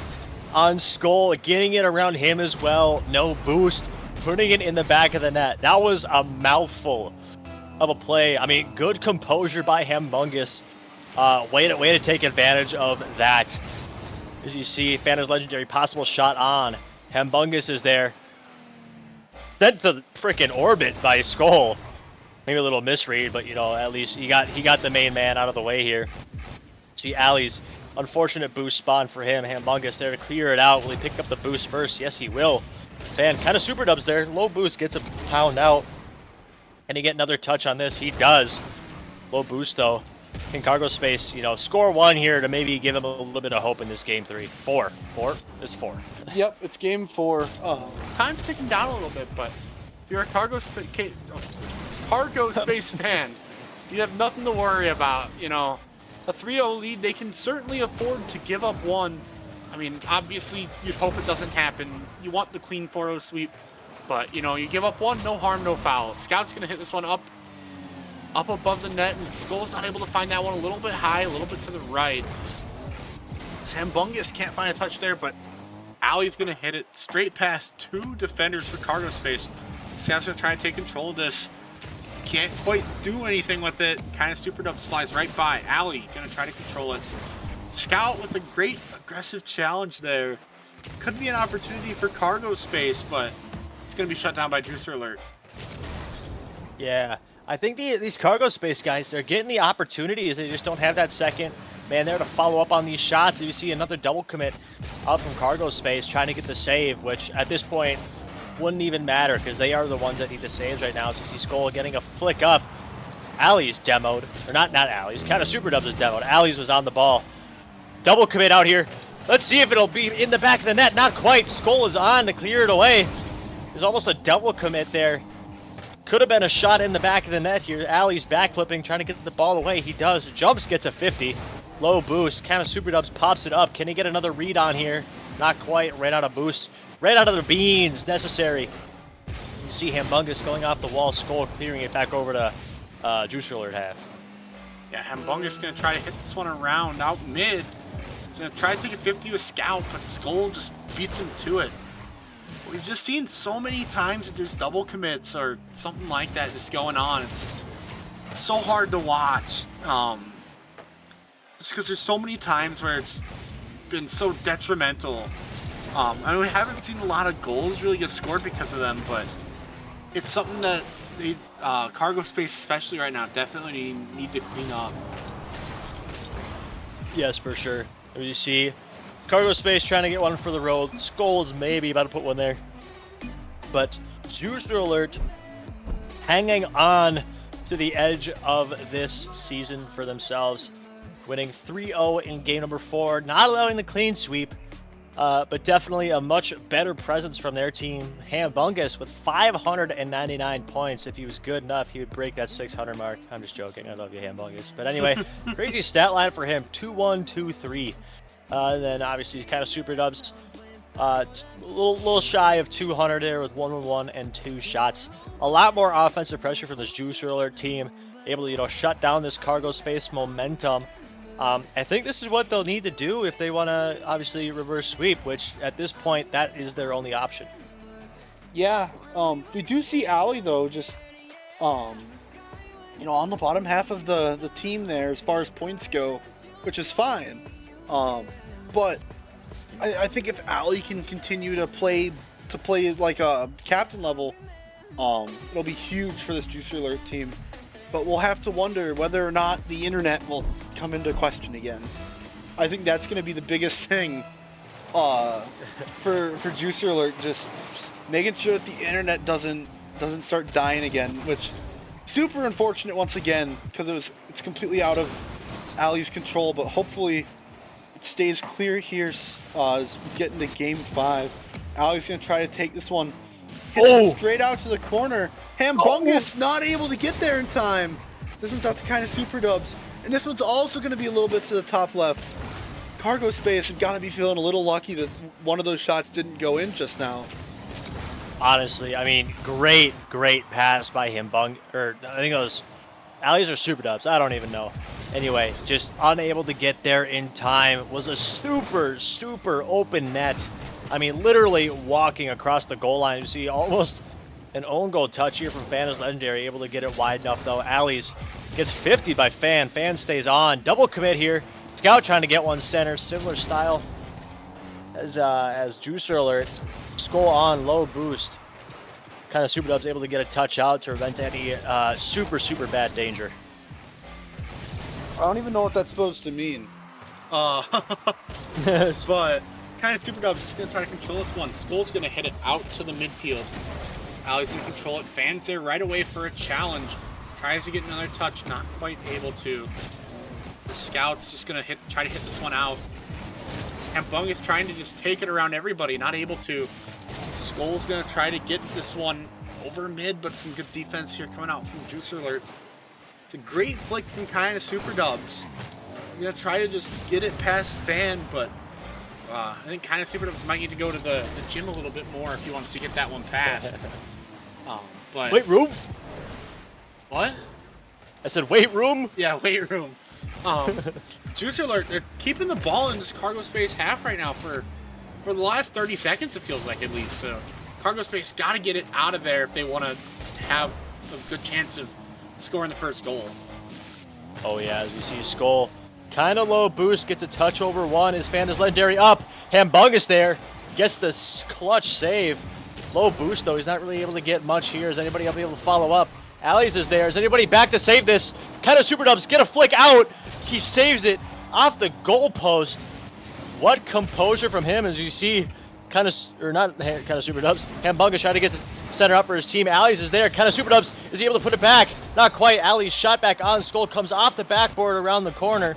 on Skull, getting it around him as well. No boost, putting it in the back of the net. That was a mouthful of a play. I mean, good composure by Hambungus. Way to take advantage of that. As you see, Fanta's Legendary possible shot on. Hambungus is there. Sent to the frickin' orbit by Skull. Maybe a little misread, but you know, at least he got the main man out of the way here. See Alley's unfortunate boost spawn for him. Hambungus there to clear it out. Will he pick up the boost first? Yes, he will. Fan kind of Super Dubs there. Low boost gets a pound out. Can he get another touch on this? He does. Low boost though. Can Cargo Space, you know, score 1 here to maybe give him a little bit of hope in this game 3. 4. It's 4. Yep, it's game 4. Time's ticking down a little bit, but if you're a Cargo Space fan, you have nothing to worry about. You know, a 3-0 lead, they can certainly afford to give up 1. I mean, obviously, you'd hope it doesn't happen. You want the clean 4-0 sweep, but, you know, you give up 1, no harm, no foul. Scout's going to hit this one up above the net, and Skull's not able to find that one. A little bit high, a little bit to the right. Hambungus can't find a touch there, but Alley's going to hit it straight past 2 defenders for Cargo Space. Scout's going to try and take control of this. Can't quite do anything with it. Kind of Super Dubs flies right by. Alley going to try to control it. Scout with a great aggressive challenge there. Could be an opportunity for Cargo Space, but it's going to be shut down by Juicer Alert. Yeah. I think these Cargo Space guys, they're getting the opportunities. They just don't have that second man there to follow up on these shots. You see another double commit out from Cargo Space trying to get the save, which at this point wouldn't even matter because they are the ones that need the saves right now. So you see Skull getting a flick up. Alley's demoed. Or not Alley's. Kind of Super Dubs is demoed. Alley's was on the ball. Double commit out here. Let's see if it'll be in the back of the net. Not quite. Skull is on to clear it away. There's almost a double commit there. Could have been a shot in the back of the net here. Ali's backflipping, trying to get the ball away. He does. Jumps, gets a 50. Low boost. Kind of super dubs, pops it up. Can he get another read on here? Not quite. Ran out of boost. Ran out of the beans necessary. You see Hambungus going off the wall. Skull clearing it back over to Dcrl at half. Yeah, Hambungus going to try to hit this one around out mid. He's going to try to take a 50 with Scout, but Skull just beats him to it. We've just seen so many times that there's double commits or something like that just going on. It's so hard to watch. Just because there's so many times where it's been so detrimental. I mean, we haven't seen a lot of goals really get scored because of them, but it's something that the cargo space, especially right now, definitely need to clean up. Yes, for sure. As you see, cargo space trying to get one for the road. Skull is maybe about to put one there. But Dcrl hanging on to the edge of this season for themselves. Winning 3-0 in game number 4. Not allowing the clean sweep. But definitely a much better presence from their team. Hambungus with 599 points. If he was good enough, he would break that 600 mark. I'm just joking. I love you, Hambungus. But anyway, crazy stat line for him. 2-1, 2-3. And then obviously kind of super dubs. A little shy of 200 there with 1-1 and 2 shots. A lot more offensive pressure for this Dcrl team. Able to, shut down this cargo space momentum. I think this is what they'll need to do if they want to obviously reverse sweep, which at this point, that is their only option. Yeah, we do see Ali though, just on the bottom half of the team there as far as points go, which is fine. But I think if Ali can continue to play like a captain level, it'll be huge for this Dcrl team. But we'll have to wonder whether or not the internet will come into question again. I think that's going to be the biggest thing for Dcrl, just making sure that the internet doesn't start dying again, which super unfortunate once again because it's completely out of Ali's control. But hopefully it stays clear here as we get into game 5. Ali's going to try to take this one. Hits it straight out to the corner. Hambungus not able to get there in time. This one's out to kind of super dubs. And this one's also going to be a little bit to the top left. Cargo space have got to be feeling a little lucky that one of those shots didn't go in just now. Honestly, I mean, great pass by Hambungus. Or I think it was Ali's or super dubs. I don't even know. Anyway, just unable to get there in time. Was a super open net. I mean, literally walking across the goal line. You see almost an own goal touch here from Fan's Legendary. Able to get it wide enough, though. Ali's gets 50 by Fan. Fan stays on. Double commit here. Scout trying to get one center. Similar style as Dcrl. Skull on, low boost. Kind of super dubs able to get a touch out to prevent any super bad danger. I don't even know what that's supposed to mean. But kind of super dubs just going to try to control this one. Skull's going to hit it out to the midfield. Ali's going to control it. Fan's there right away for a challenge. Tries to get another touch, not quite able to. The Scout's just going to try to hit this one out. Hambungus trying to just take it around everybody, not able to. Skull's going to try to get this one over mid, but some good defense here coming out from Dcrl. It's a great flick from kind of super dubs. I'm going to try to just get it past Fan, but I think kind of super dubs might need to go to the gym a little bit more if he wants to get that one past. But Weight room? What? I said weight room? Yeah, weight room. Dcrl, they're keeping the ball in this cargo space half right now for the last 30 seconds, it feels like, at least. So cargo space got to get it out of there if they want to have a good chance of scoring the first goal. Oh yeah, as you see Skull kind of low boost, gets a touch over one. His Fan is Legendary up. Hambungus there gets the clutch save. Low boost though, he's not really able to get much here. Is anybody able to follow up? Ali's is there. Is anybody back to save this? Kind of super dubs, get a flick out. He saves it off the goalpost. What composure from him, as you see, kind of super dubs. Hambungus trying to get the center up for his team. Ali's is there. Kind of super dubs. Is he able to put it back? Not quite. Ali's shot back on. Skull comes off the backboard around the corner.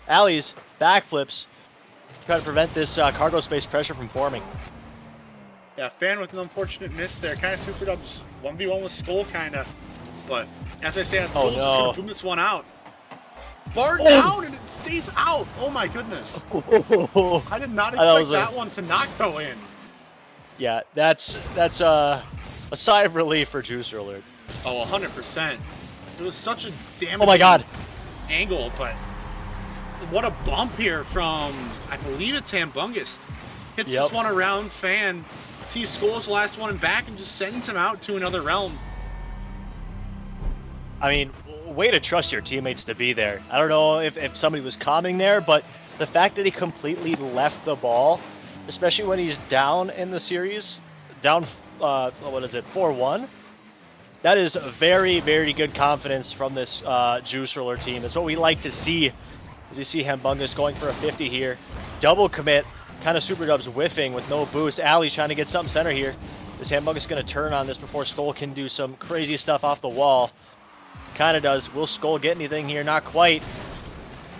Ali's backflips. try to prevent this cargo space pressure from forming. Yeah, Fan with an unfortunate miss there. Kind of Super Dubs 1v1 with Skull, kind of. But as I say, Skull's just going to boom this one out. Bar down, and it stays out. Oh, my goodness. I did not expect that one to not go in. Yeah, that's a sigh of relief for Juicer Alert. Oh, 100%. It was such a damaging Oh my god. angle, but what a bump here from, I believe it's Hambungus. Hits this one around Fan, sees Skull's last one and back, and just sends him out to another realm. I mean, way to trust your teammates to be there. I don't know if somebody was calming there, but the fact that he completely left the ball, especially when he's down in the series, down, what is it, 4-1? That is very, very good confidence from this Juicer Alert team. It's what we like to see. As you see Hambungus going for a 50 here. Double commit, kind of Super Dubs whiffing with no boost. Ali's trying to get something center here. Is Hambungus going to turn on this before Skull can do some crazy stuff off the wall? Kind of does. Will Skull get anything here? Not quite.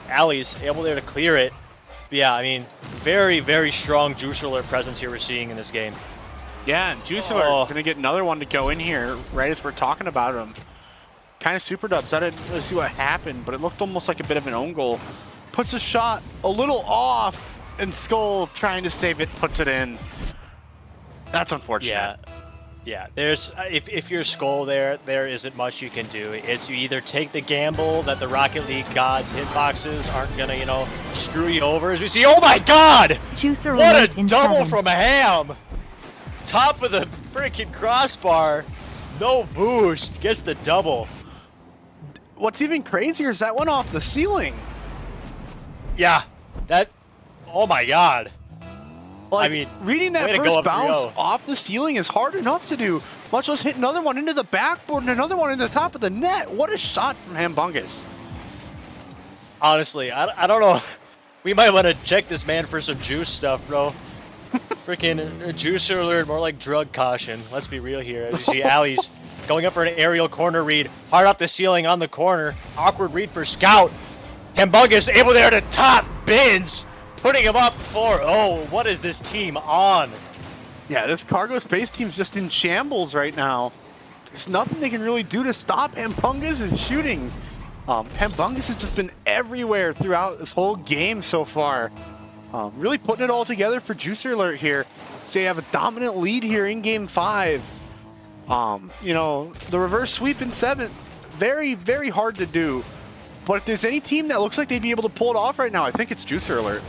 Ali's able there to clear it. But yeah, I mean, very, very strong Juicer Alert presence here we're seeing in this game. Yeah, and Juicer Alert going to get another one to go in here right as we're talking about him. Kind of Super Dubs. I didn't really see what happened, but it looked almost like a bit of an own goal. Puts a shot a little off, and Skull trying to save it, puts it in. That's unfortunate. Yeah. Yeah, there's if you're Skull there isn't much you can do. It's you either take the gamble that the Rocket League gods hitboxes aren't gonna, you know, screw you over. As we see, oh my god! Juicer What Alert a in double 7. from Ham! Top of the freaking crossbar, no boost, gets the double. What's even crazier is that went off the ceiling. Yeah, that, oh my god. Like, I mean, reading that first bounce off the ceiling is hard enough to do, much less hit another one into the backboard and another one into the top of the net. What a shot from Hambungus. Honestly, I don't know. We might want to check this man for some juice stuff, bro. Freaking Juicer Alert, more like drug caution. Let's be real here. As you see, Ali's going up for an aerial corner read. Hard off the ceiling on the corner. Awkward read for Scout. Hambungus able there to top bins. Putting him up 4-0. What is this team on? Yeah, this cargo space team's just in shambles right now. There's nothing they can really do to stop Hambungus and shooting. Hambungus has just been everywhere throughout this whole game so far. Really putting it all together for Juicer Alert here. So you have a dominant lead here in Game 5. You know, the reverse sweep in 7, very, very hard to do. But if there's any team that looks like they'd be able to pull it off right now, I think it's Juicer Alert.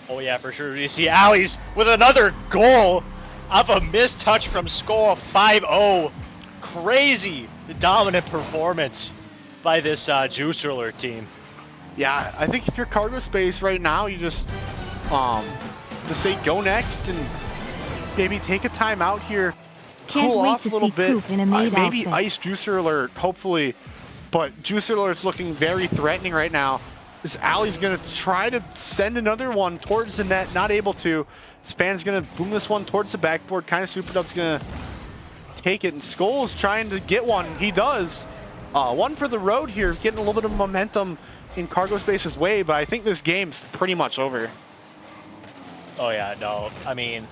Oh yeah, for sure. You see Ali's with another goal off a missed touch from Skull, 5-0. Crazy dominant performance by this Juicer Alert team. Yeah, I think if you're cargo space right now, you just say go next and maybe take a time out here, cool off a little bit, maybe ice Juicer Alert, hopefully. But Juicer Alert's looking very threatening right now. This Ali's going to try to send another one towards the net, not able to. Span's going to boom this one towards the backboard. Kind of Super Dub's going to take it, and Skull's trying to get one. He does. One for the road here, getting a little bit of momentum in cargo space's way, but I think this game's pretty much over. Oh yeah, no. I mean,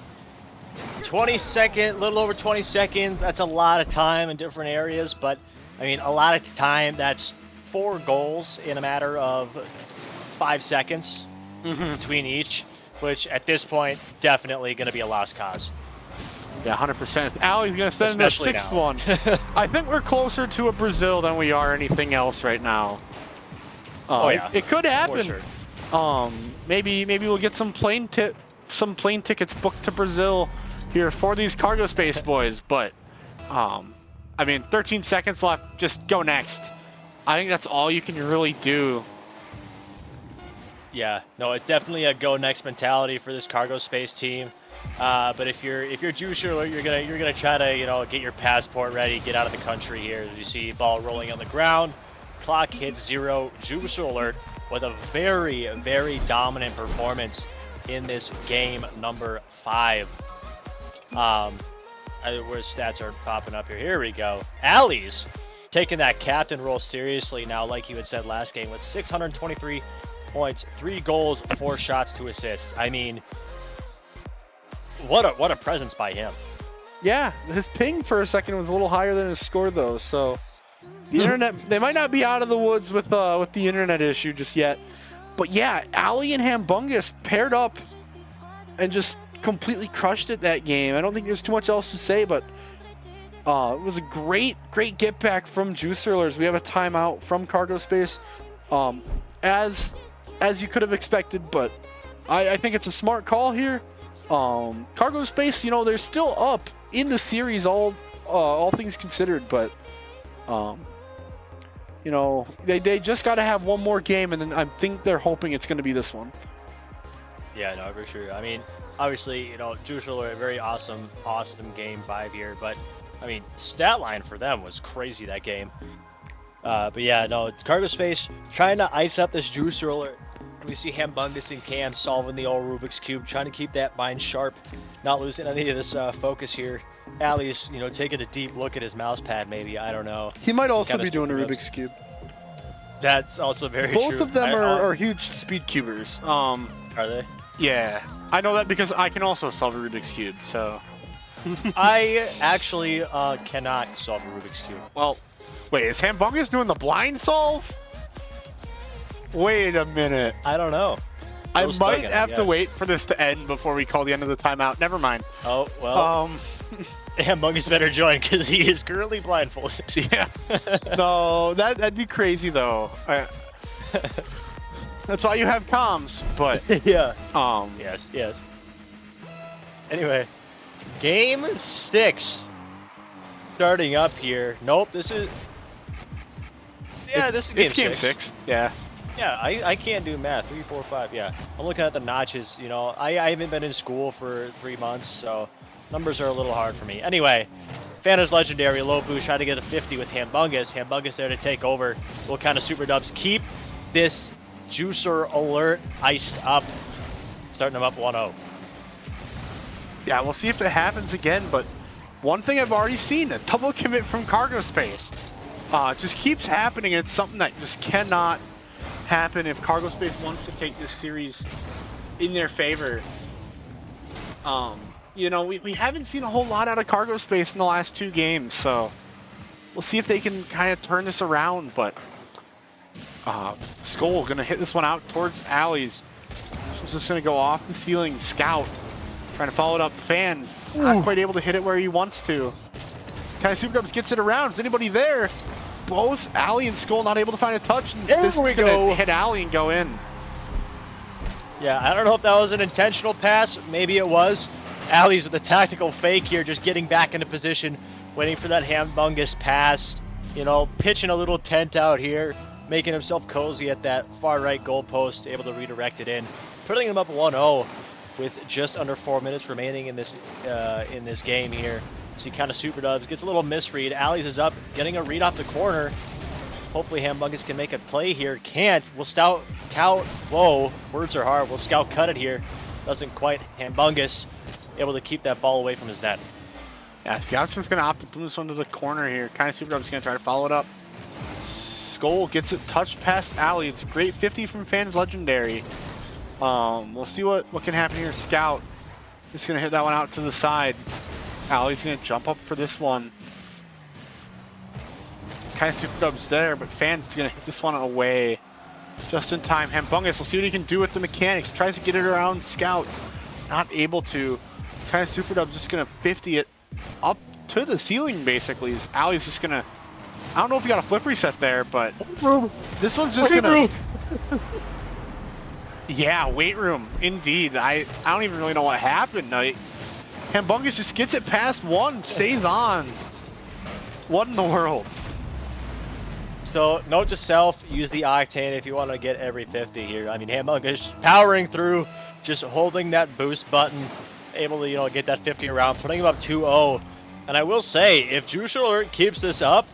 20 seconds, little over 20 seconds. That's a lot of time in different areas, but I mean, a lot of time, that's 4 goals in a matter of 5 seconds between each, which at this point, definitely going to be a lost cause. Yeah, 100%. Ali's going to send in the 6th one. I think we're closer to a Brazil than we are anything else right now. Oh yeah, it could happen. For sure. Maybe we'll get some plane tickets booked to Brazil here for these cargo space boys, but I mean, 13 seconds left. Just go next. I think that's all you can really do. Yeah, no, it's definitely a go next mentality for this cargo space team. But if you're Juicer Alert, you're gonna try to, you know, get your passport ready, get out of the country here. As you see, ball rolling on the ground, clock hits 0. Juicer Alert with a very, very dominant performance in this game number 5. Where stats are popping up here. Here we go. Ali's taking that captain role seriously now, like you had said last game, with 623 points, 3 goals, 4 shots, 2 assists. I mean, what a presence by him. Yeah, his ping for a second was a little higher than his score though. So the internet, they might not be out of the woods with the internet issue just yet. But yeah, Ali and Hambungus paired up and just completely crushed it that game. I don't think there's too much else to say, but it was a great get back from Juicerlers. We have a timeout from Cargo Space, as you could have expected, but I think it's a smart call here. Cargo Space, you know, they're still up in the series, all things considered, but you know, they just got to have one more game, and then I think they're hoping it's going to be this one. Yeah, no, for sure. I mean, obviously, you know, Juicerler, a very awesome game 5 here, but I mean, stat line for them was crazy that game. But yeah, no, Cargo Space trying to ice up this Juicerler. We see Hambungus and Cam solving the old Rubik's Cube, trying to keep that mind sharp, not losing any of this focus here. Ali's, you know, taking a deep look at his mouse pad, maybe. I don't know. He might also be doing a Rubik's Cube. That's also very true. Both of them are huge speed cubers. Are they? Yeah. I know that because I can also solve a Rubik's Cube, so... I actually cannot solve a Rubik's Cube. Well, wait, is Hambungus doing the blind solve? Wait a minute. I don't know. I might have to wait for this to end before we call the end of the timeout. Never mind. Oh, well. Hambungus better join because he is currently blindfolded. Yeah. No, that'd be crazy, though. That's why you have comms, but... Yeah. Yes. Anyway, game 6 starting up here. Nope, this is... Yeah, this is game 6. It's game 6, yeah. Yeah, I can't do math. 3, 4, 5, yeah. I'm looking at the notches, you know. I haven't been in school for 3 months, so numbers are a little hard for me. Anyway, Fanta's Legendary, low boost, trying to get a 50 with Hambungus. Hambungus there to take over. What kind of super dubs? Keep this Juicer alert iced up. Starting them up 1-0. Yeah, we'll see if it happens again, but one thing I've already seen, a double commit from Cargo Space. Just keeps happening. It's something that just cannot happen if Cargo Space wants to take this series in their favor. You know, we haven't seen a whole lot out of Cargo Space in the last 2 games, so we'll see if they can kind of turn this around, but Skull gonna hit this one out towards Ali's. This is just gonna go off the ceiling. Scout trying to follow it up. Fan not quite able to hit it where he wants to. Kind of Super Dubs gets it around. Is anybody there? Both Ali and Skull not able to find a touch. And this is going to hit Ali and go in. Yeah, I don't know if that was an intentional pass. Maybe it was. Ali's with a tactical fake here, just getting back into position, waiting for that Hambungus pass. You know, pitching a little tent out here, making himself cozy at that far right goal post, able to redirect it in. Putting him up 1-0 with just under 4 minutes remaining in this game here. So he kind of super dubs, gets a little misread. Ali's is up, getting a read off the corner. Hopefully Hambungus can make a play here. Can't. Will Scout, whoa, words are hard. Will Scout cut it here? Doesn't quite. Hambungus able to keep that ball away from his net. Yeah, Scout's going to opt to boom this one to the corner here. Kind of Super Dub's going to try to follow it up. Skull gets it touched past Ali. It's a great 50 from Fans Legendary. We'll see what can happen here. Scout just going to hit that one out to the side. Ali's going to jump up for this one. Kind of Super Dubs there, but Fan's going to hit this one away just in time. Hambungus, we'll see what he can do with the mechanics. Tries to get it around Scout. Not able to. Kind of Super Dubs just going to 50 it up to the ceiling, basically. Ali's just going to... I don't know if he got a flip reset there, but this one's just going to... Yeah, weight room, indeed. I don't even really know what happened. Hambungus just gets it past one, stays on. What in the world? So, note to self, use the Octane if you want to get every 50 here. I mean, Hambungus powering through, just holding that boost button, able to, you know, get that 50 around, putting him up 2-0. And I will say, if Juicer keeps this up,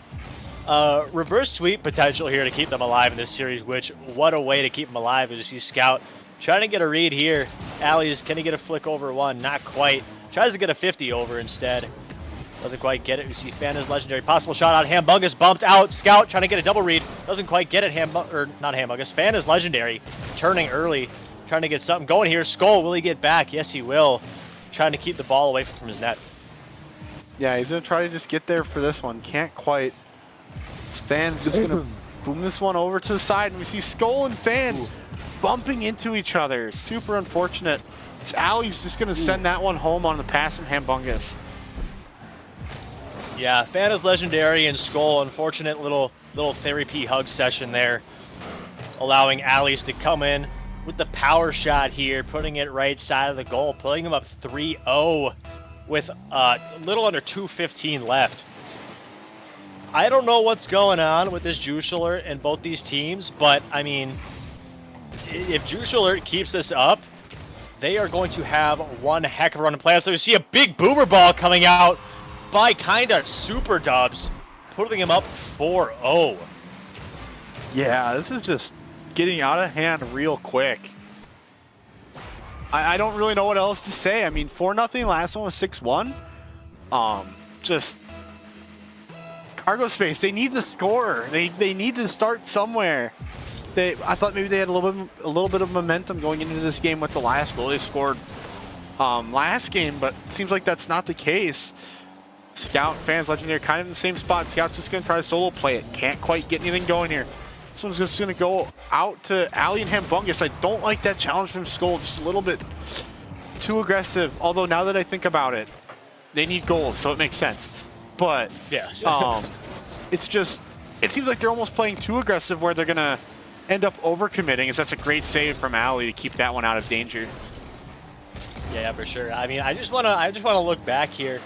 reverse sweep potential here to keep them alive in this series, which, what a way to keep them alive as you see Scout trying to get a read here. Ali's, can he get a flick over one? Not quite. Tries to get a 50 over instead. Doesn't quite get it. We see Fan is legendary. Possible shot out. Hambungus bumped out. Scout trying to get a double read. Doesn't quite get it. Not Hambungus. Fan is legendary. Turning early. Trying to get something going here. Skull, will he get back? Yes, he will. Trying to keep the ball away from his net. Yeah, he's going to try to just get there for this one. Can't quite. This Fan's just going to boom this one over to the side. And we see Skull and Fan bumping into each other. Super unfortunate. This Alley's just going to send that one home on the pass from Hambungus. Yeah, Fan is legendary and Skull. Unfortunate little therapy hug session there. Allowing Allies to come in with the power shot here, putting it right side of the goal, putting them up 3-0 with a little under 2:15 left. I don't know what's going on with this Juice Alert and both these teams, but I mean, if Juice Alert keeps this up, they are going to have one heck of a run in playoffs. So we see a big boomer ball coming out by kinda Super Dubs, putting him up 4-0. Yeah, this is just getting out of hand real quick. I don't really know what else to say. I mean, 4-0, last one was 6-1. Just Cargo Space, they need to score. They need to start somewhere. I thought maybe they had a little bit of momentum going into this game with the last goal they scored last game, but it seems like that's not the case. Scout, Fans, Legendary, kind of in the same spot. Scout's just going to try to solo play it. Can't quite get anything going here. This one's just going to go out to Alley and Hambungus. I don't like that challenge from Skull. Just a little bit too aggressive. Although now that I think about it, they need goals, so it makes sense. But yeah, it's just, it seems like they're almost playing too aggressive where they're going to end up overcommitting. As that's a great save from Alley to keep that one out of danger. Yeah, for sure. I mean, I just want to look back here.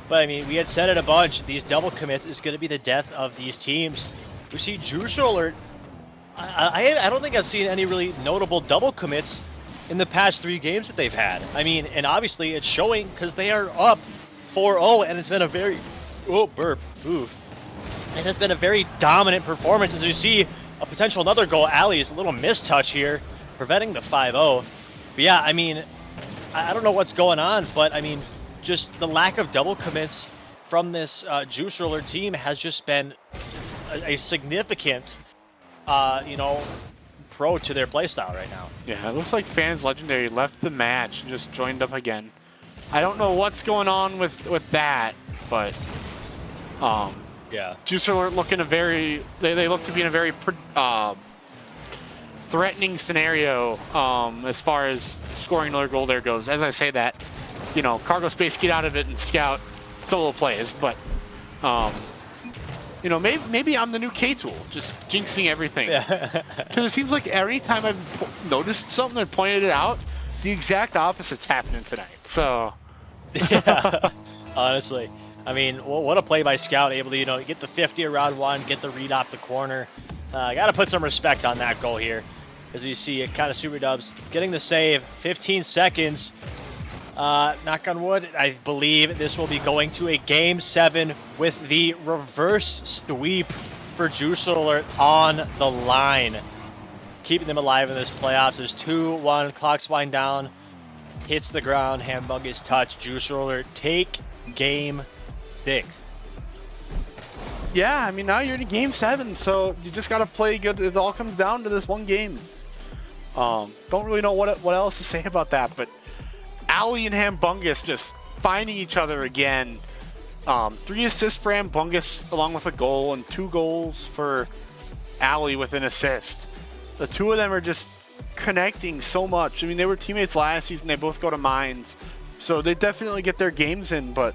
But I mean, we had said it a bunch. These double commits is going to be the death of these teams. We see Juice Alert. I don't think I've seen any really notable double commits in the past 3 games that they've had. I mean, and obviously it's showing because they are up 4-0, and it's been a very It has been a very dominant performance. As you see, a potential another goal. Alley's a little mistouch here, preventing the 5-0. But yeah, I mean, I don't know what's going on, but I mean, just the lack of double commits from this Juice Alert team has just been a significant, pro to their playstyle right now. Yeah, it looks like Fans Legendary left the match and just joined up again. I don't know what's going on with that, but yeah, Juice Alert looking they look to be in a very threatening scenario as far as scoring another goal there goes. As I say that, Cargo Space get out of it and Scout solo plays, but maybe I'm the new K-Tool, just jinxing everything. Because it seems like every time I've noticed something or pointed it out, the exact opposite's happening tonight. So, yeah, honestly, I mean, what a play by Scout, able to get the 50 around one, get the read off the corner. Got to put some respect on that goal here, as you see it kind of Super Dubs getting the save. 15 seconds. Knock on wood, I believe this will be going to a Game 7 with the reverse sweep for Juice Alert on the line. Keeping them alive in this playoffs. There's 2-1, clocks wind down, hits the ground, Hambungus touch, Juice Alert take Game 6. yeah, I mean, now you're in Game 7, so you just got to play good. It all comes down to this one game. Don't really know what else to say about that, but Alley and Hambungus just finding each other again. 3 assists for Hambungus along with a goal, and 2 goals for Alley with an assist. The 2 of them are just connecting so much. I mean, they were teammates last season. They both go to Mines, so they definitely get their games in. But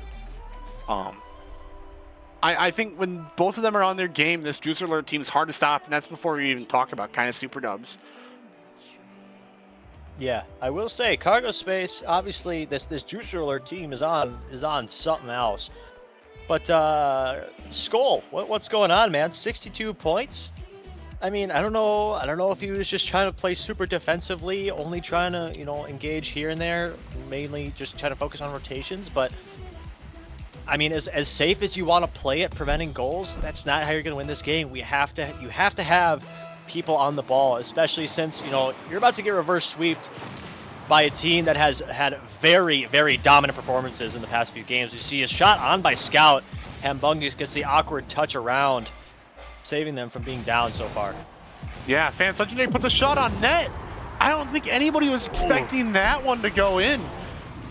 I think when both of them are on their game, this Juice Alert team is hard to stop, and that's before we even talk about kind of Super Dubs. Yeah, I will say, Cargo Space, obviously this Juice Alert team is on something else. But Skull, what's going on, man? 62 points? I mean, I don't know if he was just trying to play super defensively, only trying to, engage here and there, mainly just trying to focus on rotations, but I mean, as safe as you want to play at preventing goals, that's not how you're going to win this game. You have to have people on the ball, especially since, you're about to get reverse sweeped by a team that has had very, very dominant performances in the past few games. You see a shot on by Scout. Hambungus gets the awkward touch around, saving them from being down so far. Yeah, Fans Legendary puts a shot on net. I don't think anybody was expecting that one to go in.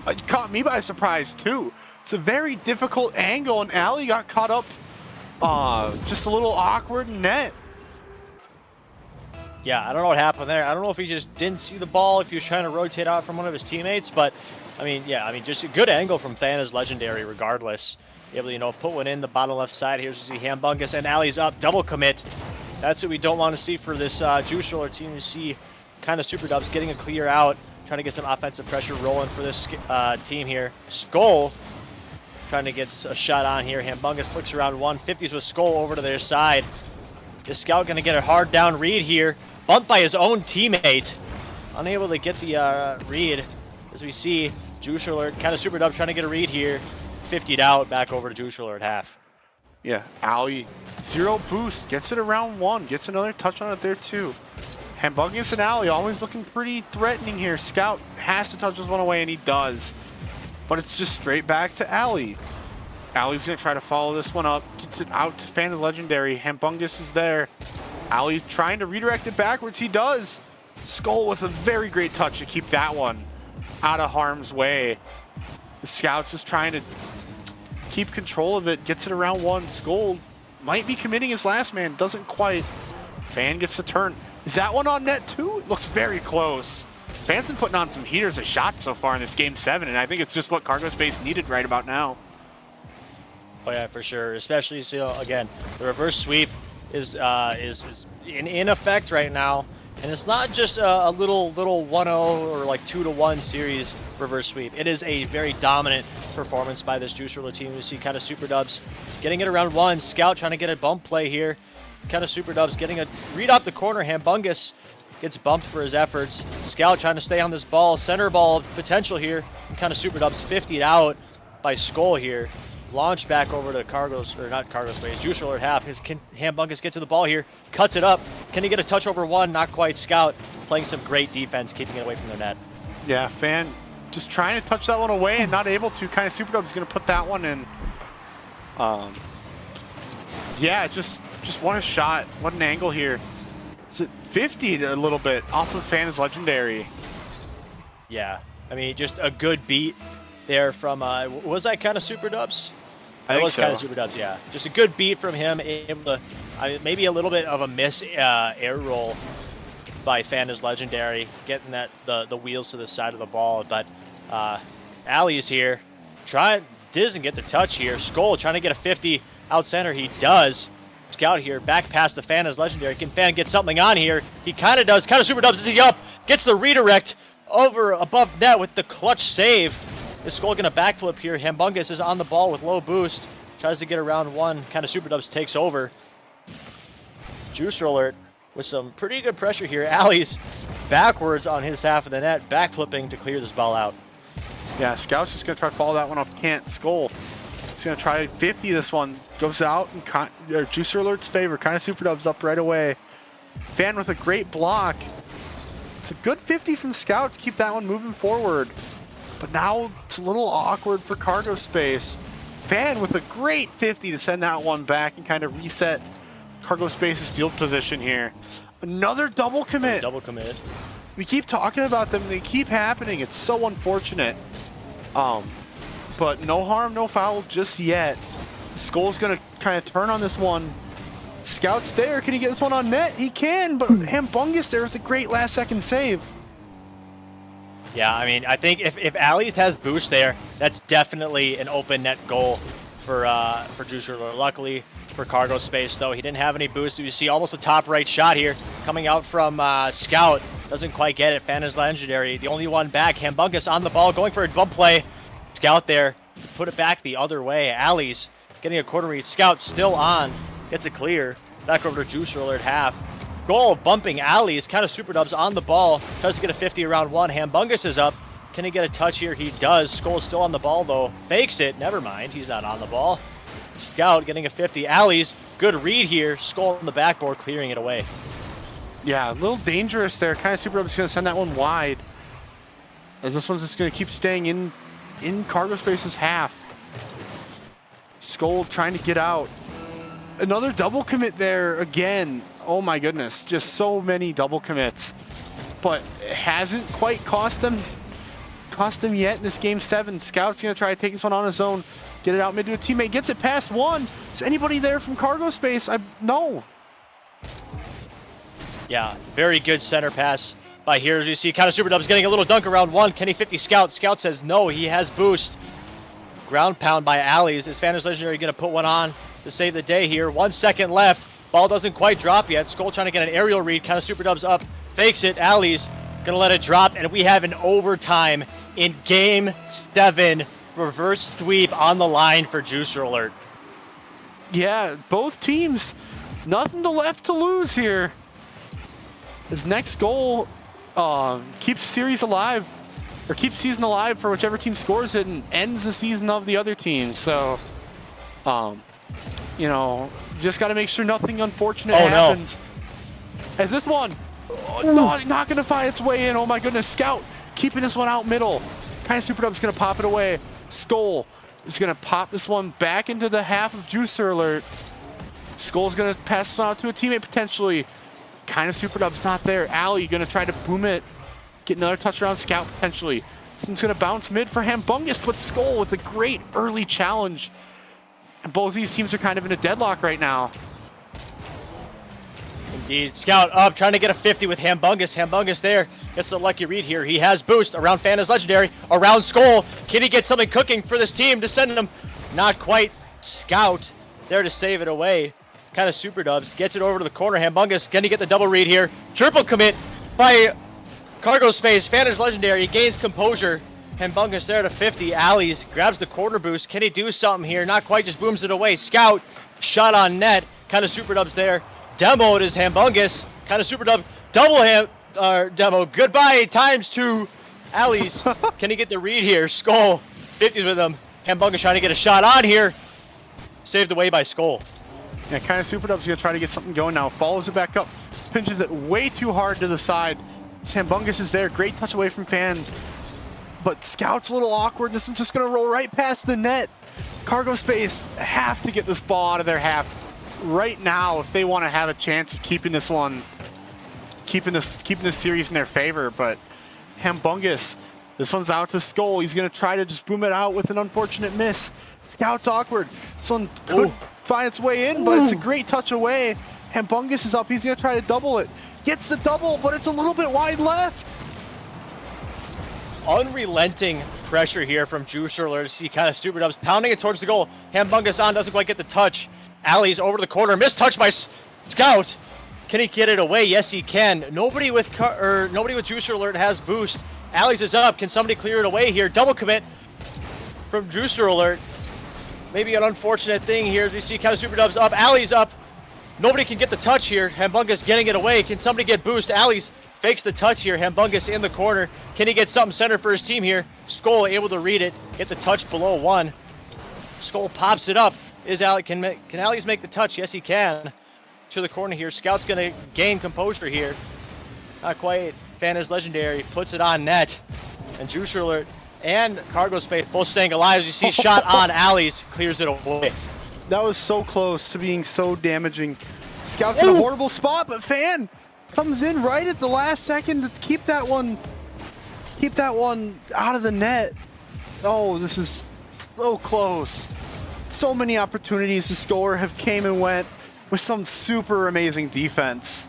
It caught me by surprise, too. It's a very difficult angle, and Ali got caught up just a little awkward in net. Yeah, I don't know what happened there. I don't know if he just didn't see the ball, if he was trying to rotate out from one of his teammates, but I mean, yeah, just a good angle from Thana's Legendary regardless. Able to, put one in the bottom left side. Here's you see Hambungus and Ali's up, double commit. That's what we don't want to see for this Juice Roller team. You see kind of Super Dubs getting a clear out, trying to get some offensive pressure rolling for this team here. Skull trying to get a shot on here. Hambungus flicks around 150s with Skull over to their side. This Scout going to get a hard down read here. Bumped by his own teammate. Unable to get the read. As we see, Juice Alert, kind of Super Dub trying to get a read here. 50'd out, back over to Juice Alert at half. Yeah, Ali, 0 boost, gets it around 1, gets another touch on it there too. Hambungus and Ali always looking pretty threatening here. Scout has to touch this one away, and he does. But it's just straight back to Ali. Ali's going to try to follow this one up. Gets it out to Fans Legendary. Hambungus is there. Ali trying to redirect it backwards. He does. Skull with a very great touch to keep that one out of harm's way. The Scout's just trying to keep control of it. Gets it around 1. Skull might be committing his last man. Doesn't quite. Fan gets the turn. Is that one on net too? It looks very close. Fan's been putting on some heaters of shots so far in this Game 7, and I think it's just what Cargo Space needed right about now. Oh yeah, for sure. Especially, again, the reverse sweep is in effect right now, and it's not just a little 1-0 or like 2-1 series reverse sweep. It is a very dominant performance by this Juice Roller team. We see kind of Super Dubs getting it around 1. Scout trying to get a bump play here. Kind of Super Dubs getting a read off the corner. Hambungus gets bumped for his efforts. Scout trying to stay on this ball. Center ball potential here. Kind of Super Dubs 50'd out by Skull here. Launch back over to Cargo's, or not Cargo Space, Juice Roller at half. Hambungus gets to the ball here, cuts it up. Can he get a touch over 1? Not quite. Scout playing some great defense, keeping it away from their net. Yeah, Fan just trying to touch that one away and not able to. Kind of Super Dub's going to put that one in. Yeah, just what a shot. What an angle here. Is it 50'd a little bit off of Fan's Legendary? Yeah, just a good beat there from, was that kind of Super Dubs? I think was so. Kind of Super Dubs, yeah. Just a good beat from him. Able to, maybe a little bit of a miss air roll by Fanta's Legendary, getting that the wheels to the side of the ball. But Ali is here. Doesn't get the touch here. Skull trying to get a 50 out center. He does. Scout here, back past the Fanta's Legendary. Can Fan get something on here? He kind of does. Kind of Super Dubs is he up. Gets the redirect over above net with the clutch save. Is Skull going to backflip here? Hambungus is on the ball with low boost. Tries to get around 1. Kind of Super Dubs takes over. Juice Roller with some pretty good pressure here. Ali's backwards on his half of the net. Backflipping to clear this ball out. Yeah, Scout's just going to try to follow that one up. Can't. Skull. He's going to try 50 this one. Goes out in Juice Alert's favor. Kind of Super Dubs up right away. Fan with a great block. It's a good 50 from Scout to keep that one moving forward. But now it's a little awkward for Cargo Space. Fan with a great 50 to send that one back and kind of reset Cargo Space's field position here. Another double commit. Double commit. We keep talking about them. They keep happening. It's so unfortunate. But no harm, no foul just yet. Skull's going to kind of turn on this one. Scout's there. Can he get this one on net? He can, but Hambungus there with a great last-second save. Yeah, I think if Ali's has boost there, that's definitely an open net goal for Juice Roller. Luckily for Cargo Space, though, he didn't have any boost. You see almost a top right shot here coming out from Scout. Doesn't quite get it. Fanta's Legendary, the only one back. Hambungus on the ball, going for a bump play. Scout there to put it back the other way. Ali's getting a corner read. Scout still on. Gets it clear. Back over to Juice Roller at half. Goal bumping Ali's. Kind of Super Dubs on the ball. Tries to get a 50 around 1. Hambungus is up. Can he get a touch here? He does. Skull's still on the ball, though. Fakes it. Never mind. He's not on the ball. Scout getting a 50. Ali's. Good read here. Skull on the backboard, clearing it away. Yeah, a little dangerous there. Kind of Super Dub's going to send that one wide. as this one's just going to keep staying in Cargo Space's half. Skull trying to get out. Another double commit there again. Oh my goodness, just so many double commits. But it hasn't quite cost him yet in this game 7. Scout's going to try to take this one on his own. Get it out mid to a teammate. Gets it past one. Is anybody there from Cargo Space? No. Yeah, very good center pass by here. As you see, kind of Super Dubs getting a little dunk around one. Can he 50 Scout? Scout says no, he has boost. Ground pound by Allies. Is Fantasy Legendary going to put one on to save the day here? 1 second left. Ball doesn't quite drop yet. Skull trying to get an aerial read. Kind of Super Dubs up. Fakes it. Allies going to let it drop. And we have an overtime in Game 7. Reverse sweep on the line for Juicer Alert. Yeah, both teams, nothing left to lose here. His next goal keeps series alive, or keeps season alive for whichever team scores it and ends the season of the other team. So, you know, just got to make sure nothing unfortunate happens. No. As this one, not going to find its way in. Oh my goodness, Scout keeping this one out middle. Kind of Super Dub's going to pop it away. Skull is going to pop this one back into the half of Juicer Alert. Skull's going to pass this one out to a teammate potentially. Kind of Super Dub's not there. Alley going to try to boom it. Get another touch around Scout potentially. This one's going to bounce mid for Hambungus, but Skull with a great early challenge. And both these teams are kind of in a deadlock right now. Indeed. Scout up, trying to get a 50 with Hambungus. Hambungus there. Gets the lucky read here. He has boost around Fanta's Legendary, around Skull. Can he get something cooking for this team to send him? Not quite. Scout there to save it away. Kind of Super Dubs. Gets it over to the corner. Hambungus, can he get the double read here? Triple commit by Cargo Space. Fanta's Legendary gains composure. Hambungus there to 50. Allies grabs the corner boost. Can he do something here? Not quite, just booms it away. Scout, shot on net. Kind of Super Dubs there. Demoed is Hambungus. Kind of Super Dub. Demo. Goodbye times 2. Allies. Can he get the read here? Skull 50s with him. Hambungus trying to get a shot on here. Saved away by Skull. Yeah, kind of Super Dub's going to try to get something going now. Follows it back up. Pinches it way too hard to the side. Hambungus is there. Great touch away from Fan. But Scout's a little awkward. This is just going to roll right past the net. Cargo Space have to get this ball out of their half right now if they want to have a chance of keeping this one, keeping this series in their favor. But Hambungus, this one's out to Skull. He's going to try to just boom it out with an unfortunate miss. Scout's awkward. This one could find its way in, but it's a great touch away. Hambungus is up. He's going to try to double it. Gets the double, but it's a little bit wide left. Unrelenting pressure here from Juicer Alert. See kind of Super Dubs pounding it towards the goal. Hambungus on, doesn't quite get the touch. Alley's over to the corner. Missed touch by Scout. Can he get it away? Yes, he can. Nobody with Juicer Alert has boost. Alley's is up. Can somebody clear it away here? Double commit from Juicer Alert. Maybe an unfortunate thing here as we see kind of Super Dubs up. Alley's up. Nobody can get the touch here. Hambungus getting it away. Can somebody get boost? Alley's fakes the touch here. Hambungus in the corner. Can he get something center for his team here? Skull able to read it. Get the touch below 1. Skull pops it up. Can Allies make the touch? Yes, he can. To the corner here. Scout's going to gain composure here. Not quite. Fanta's Legendary puts it on net. And Juicer Alert and Cargo Space both staying alive. As you see, shot on Allies. Clears it away. That was so close to being so damaging. Scout's in a horrible spot, but Fan comes in right at the last second to keep that one out of the net. Oh, this is so close. So many opportunities to score have came and went with some super amazing defense.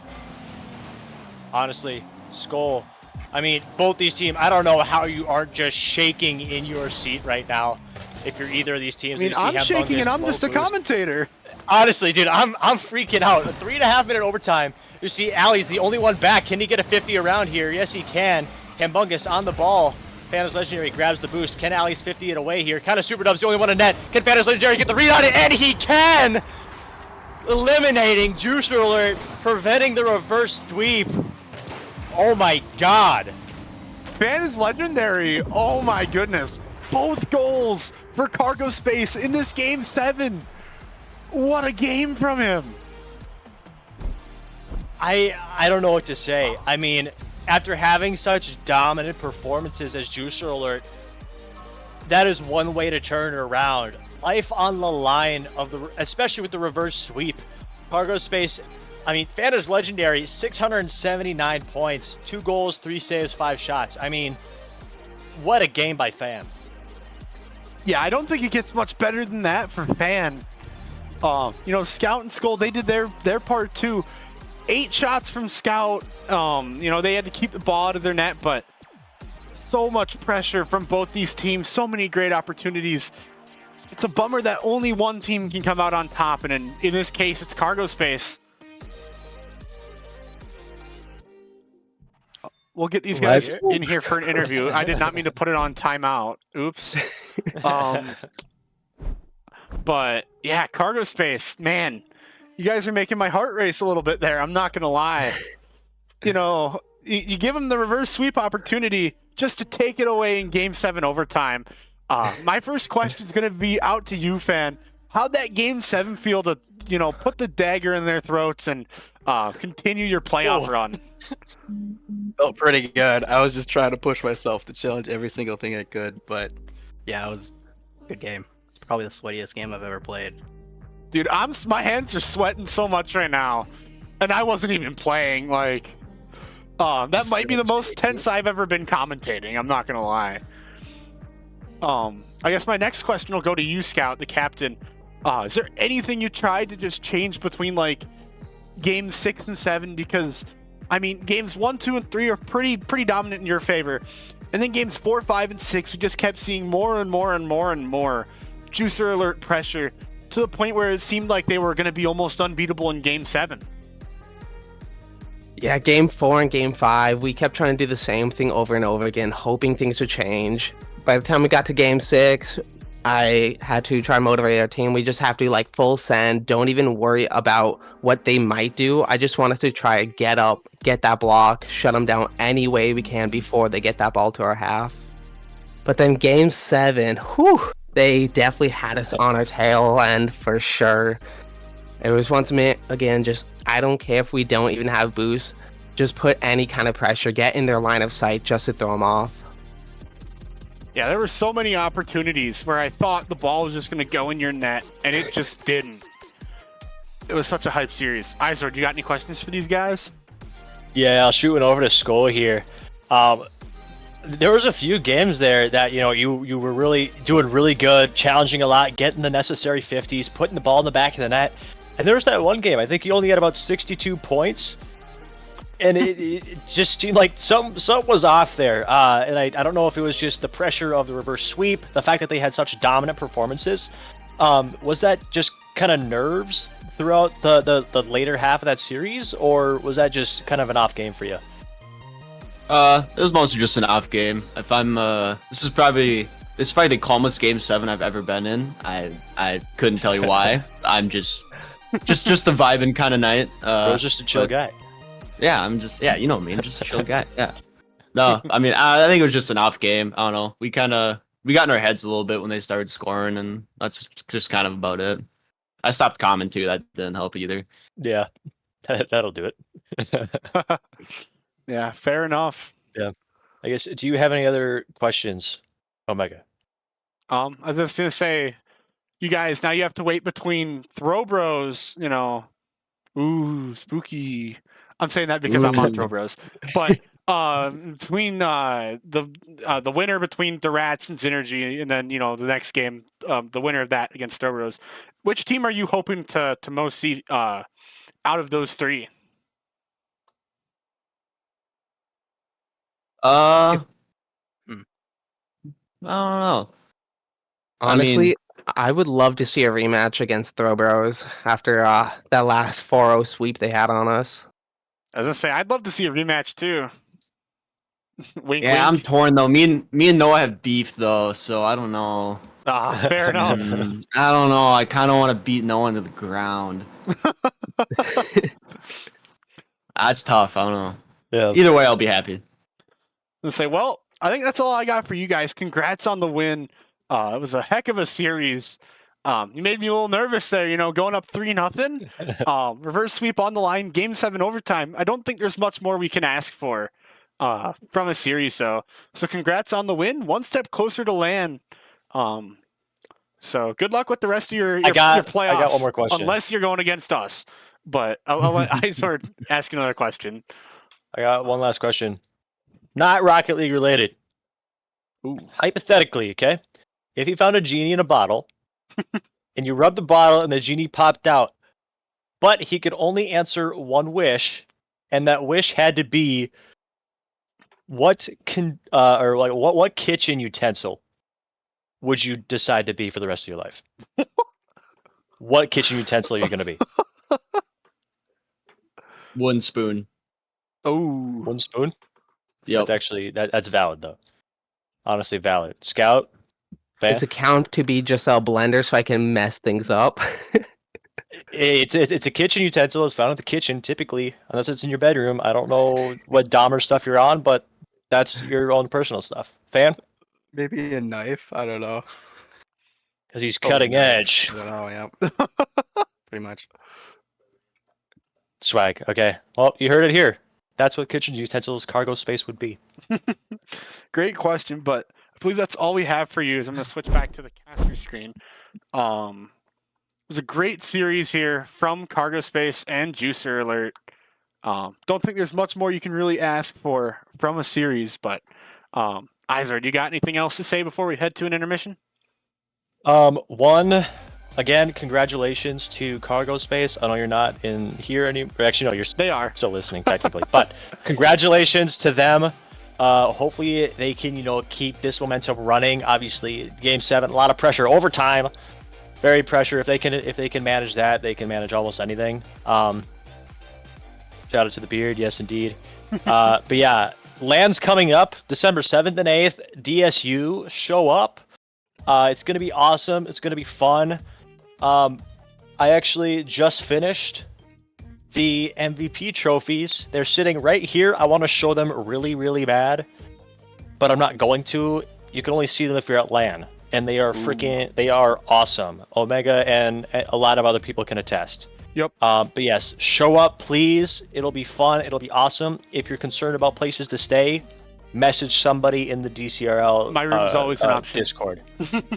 Honestly, Skull. I mean, both these teams, I don't know how you aren't just shaking in your seat right now. If you're either of these teams. I mean, I'm shaking and I'm just a commentator. Honestly, dude, I'm freaking out. A 3.5 minute overtime. You see Alley's the only one back. Can he get a 50 around here? Yes, he can. Hambungus on the ball. Fanta's Legendary grabs the boost. Can Alley's 50 it away here? Kind of Super Dub's the only one in net. Can Fanta's Legendary get the read on it? And he can! Eliminating Juicer Alert, preventing the reverse sweep. Oh my god. Fanta's Legendary, oh my goodness. Both goals for Cargo Space in this game 7. What a game from him. I don't know what to say. I mean, after having such dominant performances as Juicer Alert, that is one way to turn it around. Life on the line especially with the reverse sweep. Cargo Space, I mean, Fan is legendary, 679 points, 2 goals, 3 saves, 5 shots. I mean, what a game by Fan. Yeah, I don't think it gets much better than that for Fan. Scout and Skull, they did their part too. 8 shots from Scout. They had to keep the ball out of their net, but so much pressure from both these teams, so many great opportunities. It's a bummer that only one team can come out on top, and in this case, it's Cargo Space. We'll get these guys in here for an interview. I did not mean to put it on timeout. Oops. But yeah, Cargo Space, man, you guys are making my heart race a little bit there. I'm not gonna lie. You give them the reverse sweep opportunity just to take it away in Game 7 overtime. My first question is going to be out to you, Fan. How'd that Game 7 feel to, put the dagger in their throats and continue your playoff run? Felt pretty good. I was just trying to push myself to challenge every single thing I could, but yeah, it was a good game. It's probably the sweatiest game I've ever played. Dude, my hands are sweating so much right now, and I wasn't even playing. That might be the most tense I've ever been commentating. I'm not gonna lie. I guess my next question will go to you, Scout, the captain. Is there anything you tried to just change between games 6 and 7? Because I mean, games 1, 2, and 3 are pretty dominant in your favor, and then games 4, 5, and 6, we just kept seeing more and more and more and more Juicer Alert pressure to the point where it seemed like they were going to be almost unbeatable in Game 7. Yeah, Game 4 and Game 5, we kept trying to do the same thing over and over again, hoping things would change. By the time we got to Game 6, I had to try and motivate our team. We just have to full send, don't even worry about what they might do. I just want us to try get up, get that block, shut them down any way we can before they get that ball to our half. But then Game 7, they definitely had us on our tail end for sure. It was once again, just I don't care if we don't even have boost, just put any kind of pressure, get in their line of sight just to throw them off. Yeah, there were so many opportunities where I thought the ball was just going to go in your net, and it just didn't. It was such a hype series. Izor, do you got any questions for these guys? Yeah, I'll shoot one over to Skull here. There was a few games there that you were really doing really good, challenging a lot, getting the necessary 50s, putting the ball in the back of the net. And there was that one game, I think you only had about 62 points. And it just seemed like something was off there. And I don't know if it was just the pressure of the reverse sweep, the fact that they had such dominant performances. Was that just kind of nerves throughout the later half of that series, or was that just kind of an off game for you? It was mostly just an off game. If I'm this is probably the calmest Game 7 I've ever been in. I couldn't tell you why. I'm just a vibing kind of night. Bro's just a chill guy. Yeah, I'm just you know me, I'm just a chill guy. Yeah. No, I mean I think it was just an off game. I don't know. We got in our heads a little bit when they started scoring, and that's just kind of about it. I stopped commenting too. That didn't help either. Yeah, that'll do it. Yeah, fair enough. Yeah, I guess. Do you have any other questions, Omega? I was just gonna say, you guys, now you have to wait between Throw Bros. Ooh, spooky. I'm saying that because I'm on Throw Bros. But between the winner between the Rats and Synergy, and then the next game, the winner of that against Throw Bros. Which team are you hoping to most see out of those three? I don't know. Honestly, I would love to see a rematch against Throw Bros after that last 4-0 sweep they had on us. I was gonna say, I'd love to see a rematch too. Wink, yeah, wink. I'm torn though. Me and Noah have beef though, so I don't know. Fair enough. I don't know. I kind of want to beat Noah into the ground. That's tough. I don't know. Yeah. Either way, I'll be happy. And say, well, I think that's all I got for you guys. Congrats on the win. It was a heck of a series. You made me a little nervous there, going up 3-0. Reverse sweep on the line, Game 7 overtime. I don't think there's much more we can ask for. from a series. So congrats on the win. One step closer to LAN. So good luck with the rest of your playoffs. I got one more question. Unless you're going against us. But I'll let Izord ask another question. I got one last question. Not Rocket League related. Ooh. Hypothetically, okay? If you found a genie in a bottle and you rubbed the bottle and the genie popped out, but he could only answer one wish, and that wish had to be what kitchen utensil would you decide to be for the rest of your life? What kitchen utensil are you going to be? One spoon. Oh. One spoon? Yep. That's actually that's valid though. Honestly, valid. Scout. Fan? Does it count to be just a blender so I can mess things up? It's a kitchen utensil. It's found in the kitchen typically, unless it's in your bedroom. I don't know what Dahmer stuff you're on, but that's your own personal stuff. Fan? Maybe a knife. I don't know. Because he's Probably cutting knife. edge. I don't know. Yeah. Pretty much. Swag. Okay. Well, you heard it here. That's what kitchen utensils cargo space would be. Great question, but I believe that's all we have for you. Is I'm going to switch back to the caster screen. It was a great series here from Cargo Space and Juicer Alert. Don't think there's much more you can really ask for from a series, but Izard, you got anything else to say before we head to an intermission? One, again, congratulations to Cargo Space. I know you're not in here anymore. Actually, no, They are still listening technically, but congratulations to them. Hopefully they can, keep this momentum running. Obviously, Game 7, a lot of pressure, overtime, very pressure. If they can manage that, they can manage almost anything. Shout out to the beard, yes indeed. But yeah, LAN's coming up December 7th and 8th. DSU, show up. It's gonna be awesome. It's gonna be fun. I actually just finished the MVP trophies. They're sitting right here. I want to show them really, really bad, but I'm not going to. You can only see them if you're at LAN, and they are they are awesome. Omega and a lot of other people can attest. Yep. But yes, show up, please. It'll be fun. It'll be awesome. If you're concerned about places to stay, message somebody in the Dcrl. My room's always an option. Discord.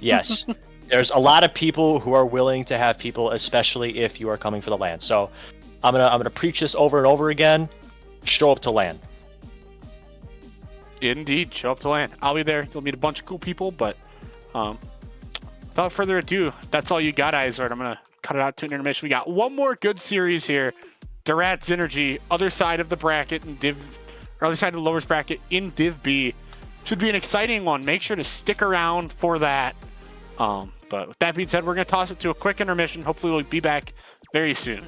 Yes. There's a lot of people who are willing to have people, especially if you are coming for the LAN. So I'm gonna preach this over and over again. Show up to LAN. Indeed, show up to LAN. I'll be there. You'll meet a bunch of cool people, but without further ado, if that's all you got, Izard, I'm gonna cut it out to an intermission. We got one more good series here. Durat's Energy, other side of the bracket in other side of the lowest bracket in Div B. Should be an exciting one. Make sure to stick around for that. But with that being said, we're going to toss it to a quick intermission. Hopefully we'll be back very soon.